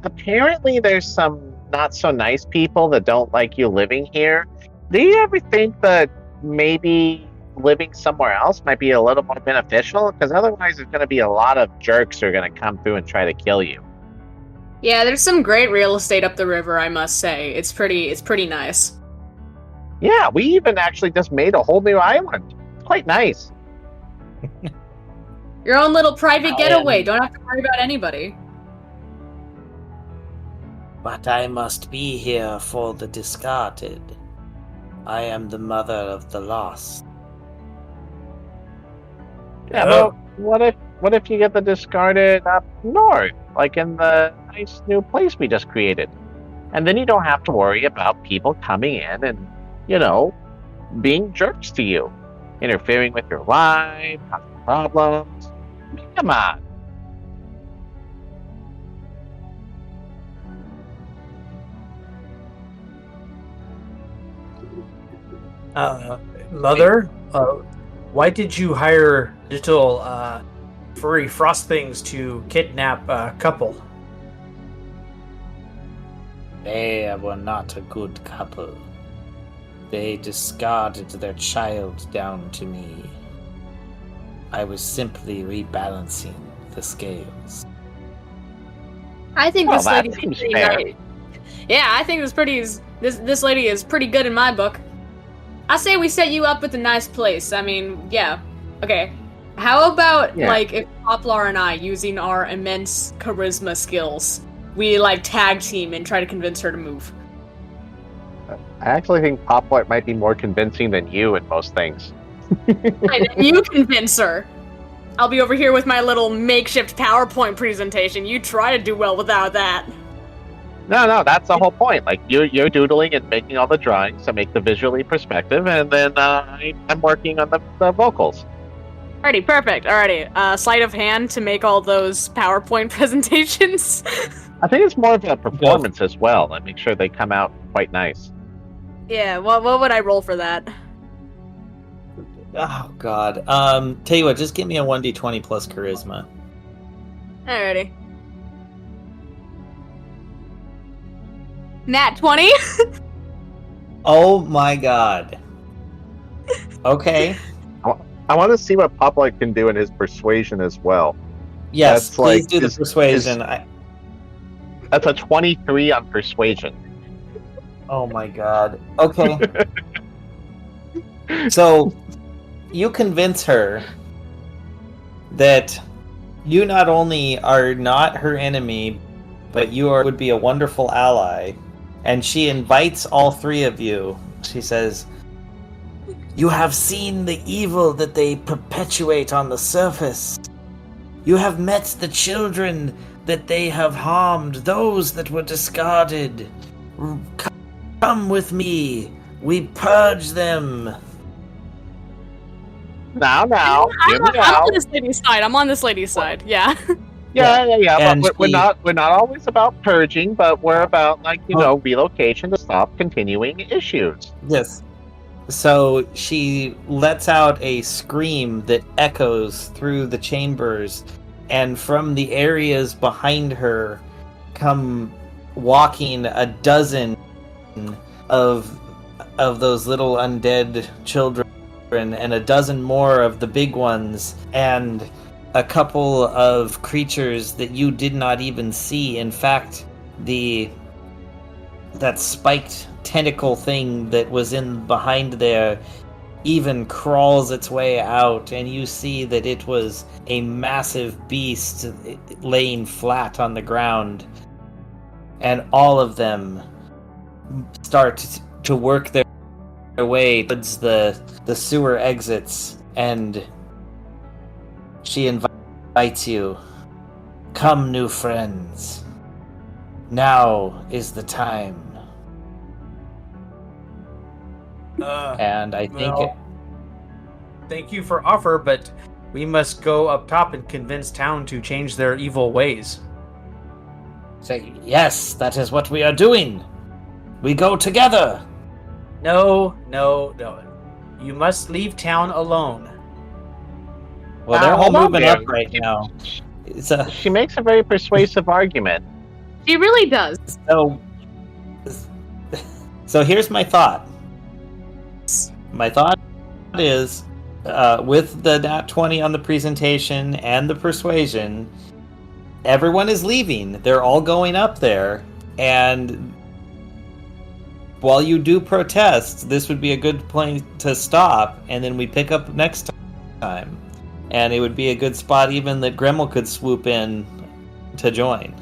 apparently there's some not so nice people that don't like you living here. Do you ever think that maybe living somewhere else might be a little more beneficial? Because otherwise, there's going to be a lot of jerks who are going to come through and try to kill you." Yeah, there's some great real estate up the river, I must say. It's pretty nice. Yeah, we even actually just made a whole new island. It's quite nice. Your own little private getaway. Don't have to worry about anybody. But I must be here for the discarded. I am the mother of the lost. Yeah, but what if you get the discarded up north, like in the nice new place we just created? And then you don't have to worry about people coming in and, being jerks to you, interfering with your life, causing problems. I mean, come on. Mother, why did you hire little furry frost things to kidnap a couple? They were not a good couple. They discarded their child down to me. I was simply rebalancing the scales. I think Well, this that lady's seems pretty fair. nice. Yeah, I think this lady is pretty good in my book. I say we set you up with a nice place. I mean, yeah. Okay. How about like if Poplar and I, using our immense charisma skills, we like tag team and try to convince her to move? I actually think Poplar might be more convincing than you in most things. Right, and you convince her. I'll be over here with my little makeshift PowerPoint presentation. You try to do well without that. No, that's the whole point. Like you're doodling and making all the drawings to make the visually perspective, and then I'm working on the vocals. Alrighty, perfect. Alrighty, sleight of hand to make all those PowerPoint presentations. I think it's more of a performance as well. I make sure they come out quite nice. Yeah, what would I roll for that? Oh God. Tell you what, just give me a 1d20 plus charisma. Alrighty. Nat 20? Oh my God. Okay. I want to see what Poplar can do in his persuasion as well. Yes, That's please like do the persuasion. That's a 23 on persuasion. Oh my God. Okay. So, you convince her that you not only are not her enemy, but would be a wonderful ally. And she invites all three of you. She says, "You have seen the evil that they perpetuate on the surface. You have met the children that they have harmed, those that were discarded. Come with me. We purge them." Now, hear me I'm out. on this lady's side. I'm on this lady's side. Yeah. Yeah. And But we're not always about purging, but we're about relocation to stop continuing issues. Yes. So she lets out a scream that echoes through the chambers, and from the areas behind her come walking a dozen of those little undead children, and a dozen more of the big ones, and a couple of creatures that you did not even see. In fact, that spiked tentacle thing that was in behind there even crawls its way out, and you see that it was a massive beast laying flat on the ground, and all of them start to work their way towards the sewer exits, and she invites you. "Come, new friends. Now is the time." And I think thank you for offer, but we must go up top and convince town to change their evil ways. say, "Yes, that is what we are doing. We go together." No. You must leave town alone. Well, they're all hold on, moving up Barry. right now. She makes a very persuasive argument. She really does. So here's my thought. My thought is, with the nat 20 on the presentation and the persuasion, everyone is leaving. They're all going up there, and while you do protest, this would be a good place to stop, and then we pick up next time. And it would be a good spot even that Gremmel could swoop in to join.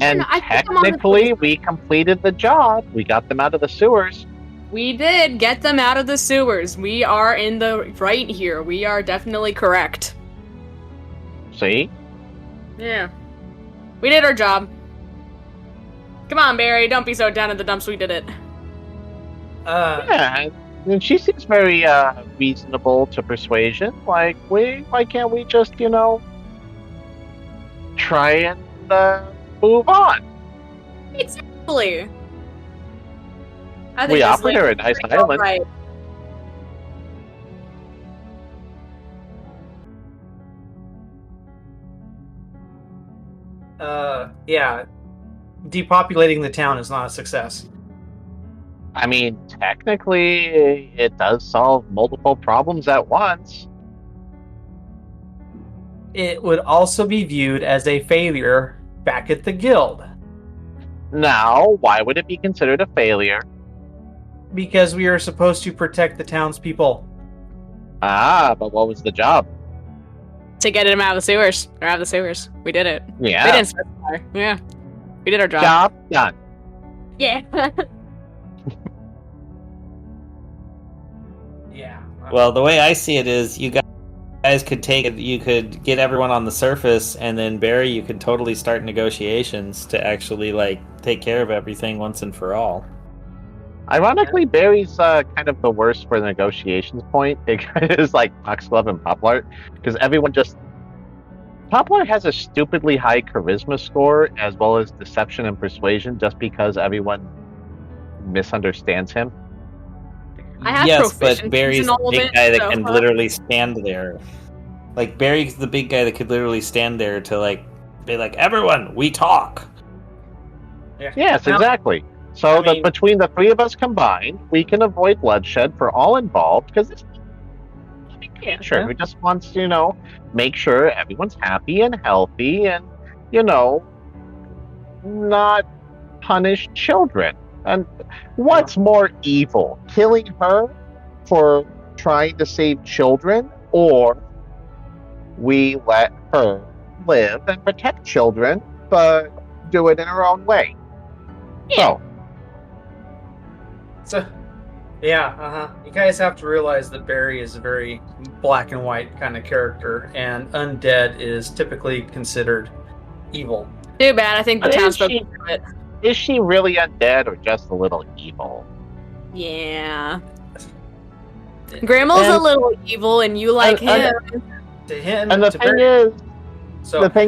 And I think I'm on the technically, we completed the job. We got them out of the sewers. We did get them out of the sewers. We are in the right here. We are definitely correct. See? Yeah. We did our job. Come on, Barry. Don't be so down in the dumps. We did it. Yeah, and she seems very reasonable to persuasion. Like, why can't we just, try and move on? Exactly. I think We this offered her a lady's nice pretty island. alright. Yeah. Depopulating the town is not a success. I mean, technically, it does solve multiple problems at once. It would also be viewed as a failure back at the guild. Now, why would it be considered a failure? Because we are supposed to protect the townspeople. Ah, but what was the job? To get him out of the sewers. Or out of the sewers. We did it. We Yeah, didn't specify. Yeah. We did our job. job done. Yeah. Yeah. Well, the way I see it is, you guys could take it. You could get everyone on the surface, and then Barry, you could totally start negotiations to actually take care of everything once and for all. Ironically, Barry's kind of the worst for the negotiations point. It is like Foxglove and Poplart, because everyone just... Poplart has a stupidly high charisma score, as well as deception and persuasion, just because everyone misunderstands him. I have Yes, but proficiencies Barry's in all the of big it, guy that so- can literally stand there. Like, Barry's the big guy that could literally stand there to, be like, everyone, we talk. Yes, Now- exactly. So I mean- between the three of us combined, we can avoid bloodshed for all involved, because this... Sure, Yeah. who just wants to, make sure everyone's happy and healthy and, not punish children. And what's more evil, killing her for trying to save children, or we let her live and protect children, but do it in her own way? So, So, yeah, You guys have to realize that Barry is a very black and white kind of character, and undead is typically considered evil. Too bad. I think the But is townsfolk she- do it. is she really undead or just a little evil? Yeah. Grandma's a And- little evil, and you like and- him. To him, And the to thing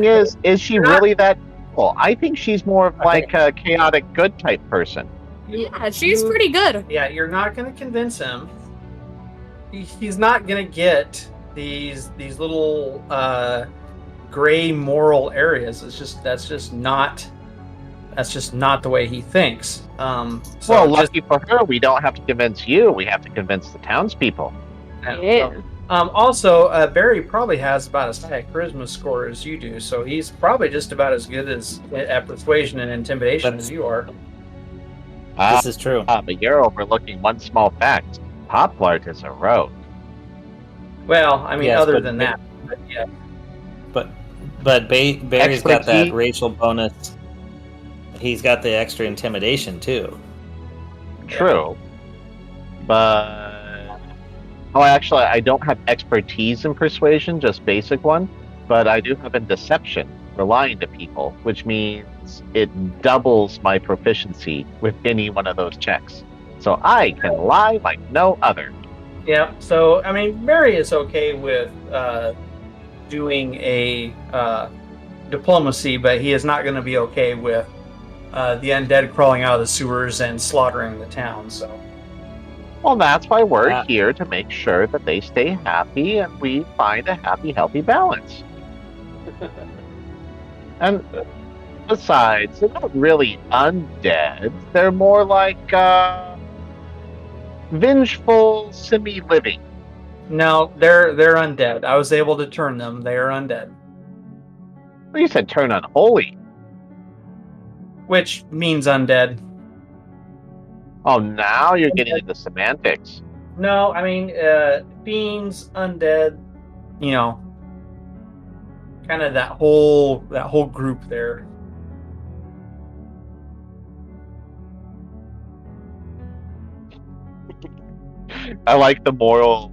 Barry, is, is she Not- really that evil? I think she's more of I like a chaotic good type person. Yeah, she's pretty good. Yeah, you're not going to convince him. He's not going to get these little gray moral areas. That's just not the way he thinks. So Well, just- lucky for her, we don't have to convince you. We have to convince the townspeople. Yeah. Also, Barry probably has about as high a charisma score as you do, so he's probably just about as good at persuasion and intimidation as you are. This is true. But you're overlooking one small fact. Poplart is a rogue. Well, I mean, Yes, other but than Ba- that, but yeah. But Barry's got that Expertise. racial bonus. He's got the extra intimidation, too. True. But... Oh, actually, I don't have expertise in persuasion, just basic one. But I do have in deception, for lying to people, which means it doubles my proficiency with any one of those checks. So I can lie like no other. Yeah, so I mean, Barry is okay with doing a diplomacy, but he is not going to be okay with the undead crawling out of the sewers and slaughtering the town. So, Well, that's why we're Yeah. here to make sure that they stay happy and we find a happy, healthy balance. And besides, they're not really undead. They're more like vengeful semi-living. no, they're undead. I was able to turn them. They are undead, Well, you said turn unholy. which means undead. Oh, now you're getting into semantics. No, I mean fiends, undead. You know, kind of that whole group there. I like the moral,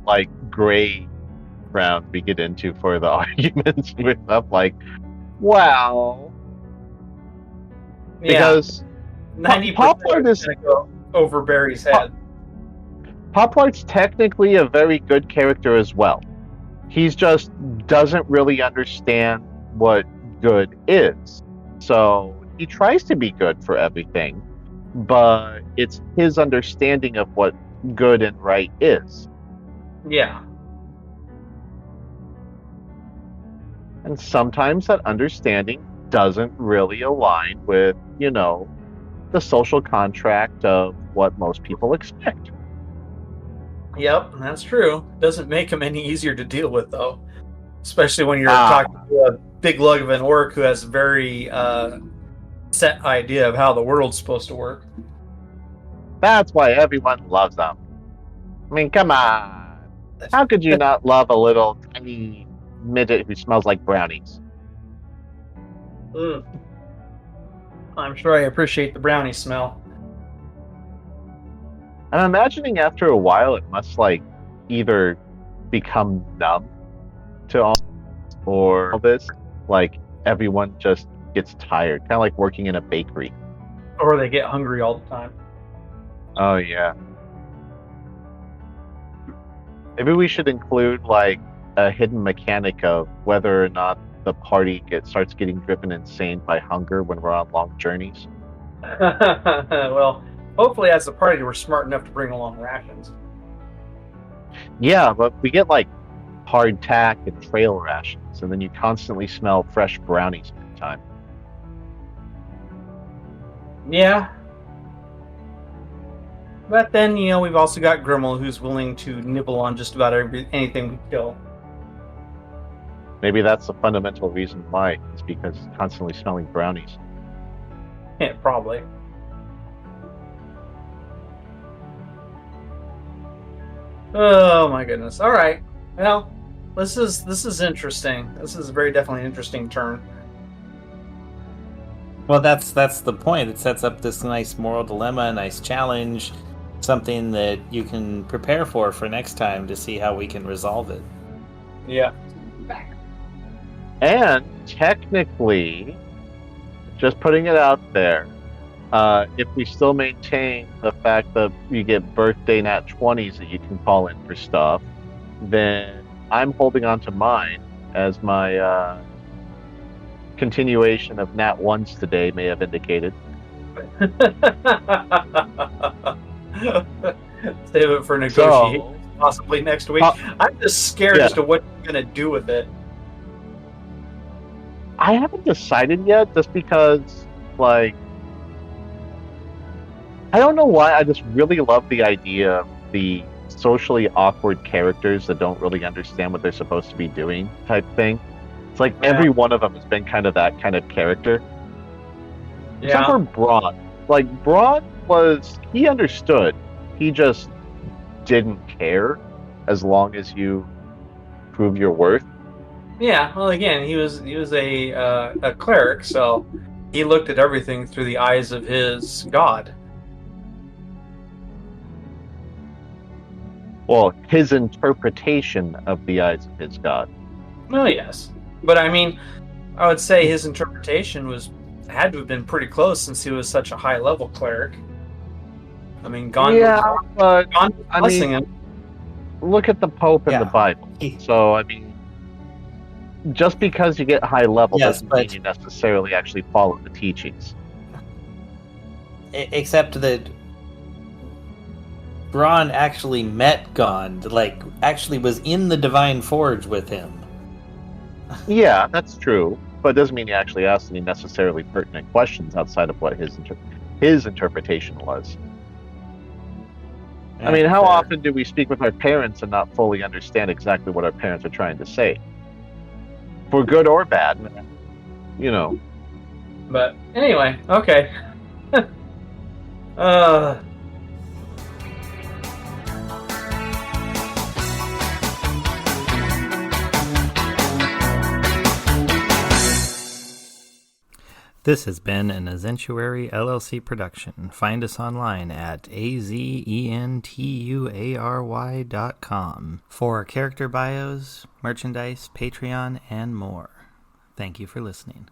gray ground we get into for the arguments with stuff well, because Yeah, 90% Poplart is- going to go over Barry's head. Poplart's technically a very good character as well. He's just doesn't really understand what good is. So he tries to be good for everything, but it's his understanding of what good and right is. Yeah. And sometimes that understanding doesn't really align with, the social contract of what most people expect. Yep, that's true. Doesn't make him any easier to deal with, though. Especially when you're talking to a big lug of an orc who has a very set idea of how the world's supposed to work. That's why everyone loves them. I mean, come on. How could you not love a little tiny midget who smells like brownies? I'm sure I appreciate the brownie smell. I'm imagining after a while it must either become numb to all or this, everyone just gets tired, kind of like working in a bakery. Or they get hungry all the time. Oh yeah. Maybe we should include a hidden mechanic of whether or not the party starts getting driven insane by hunger when we're on long journeys. Well, hopefully as a party we're smart enough to bring along rations. Yeah, but we get hardtack and trail rations, and then you constantly smell fresh brownies all the time. Yeah. But then, we've also got Grimmel, who's willing to nibble on just about anything we kill. Maybe that's the fundamental reason why. It's because it's constantly smelling brownies. Yeah, probably. Oh my goodness. All right. Well, this is interesting. This is very definitely an interesting turn. Well, that's the point. It sets up this nice moral dilemma, a nice challenge, something that you can prepare for next time to see how we can resolve it. Yeah. And technically, just putting it out there, if we still maintain the fact that you get birthday nat 20s that you can call in for stuff, then I'm holding on to mine as my continuation of nat 1s today may have indicated. Save it for negotiation, possibly next week. I'm just scared as to what you're going to do with it. I haven't decided yet, just because, I don't know why, I just really love the idea of the socially awkward characters that don't really understand what they're supposed to be doing type thing. It's every one of them has been kind of that kind of character. Yeah. Except for Braun. Braun he understood. He just didn't care as long as you prove your worth. Yeah, well, again, he was a cleric, so he looked at everything through the eyes of his god. Well, his interpretation of the eyes of his god. Well, yes, but I mean, I would say his interpretation had to have been pretty close since he was such a high-level cleric. I mean, Gone was blessing him. Look at the Pope in the Bible. So, I mean, just because you get high level doesn't mean you necessarily actually follow the teachings. Except that Braun actually met Gond, actually was in the Divine Forge with him. Yeah, that's true. But it doesn't mean you actually asked any necessarily pertinent questions outside of what his interpretation was. I mean, how often do we speak with our parents and not fully understand exactly what our parents are trying to say? For good or bad, But anyway, okay. This has been an Azentuary LLC production. Find us online at azentuary.com for character bios, merchandise, Patreon, and more. Thank you for listening.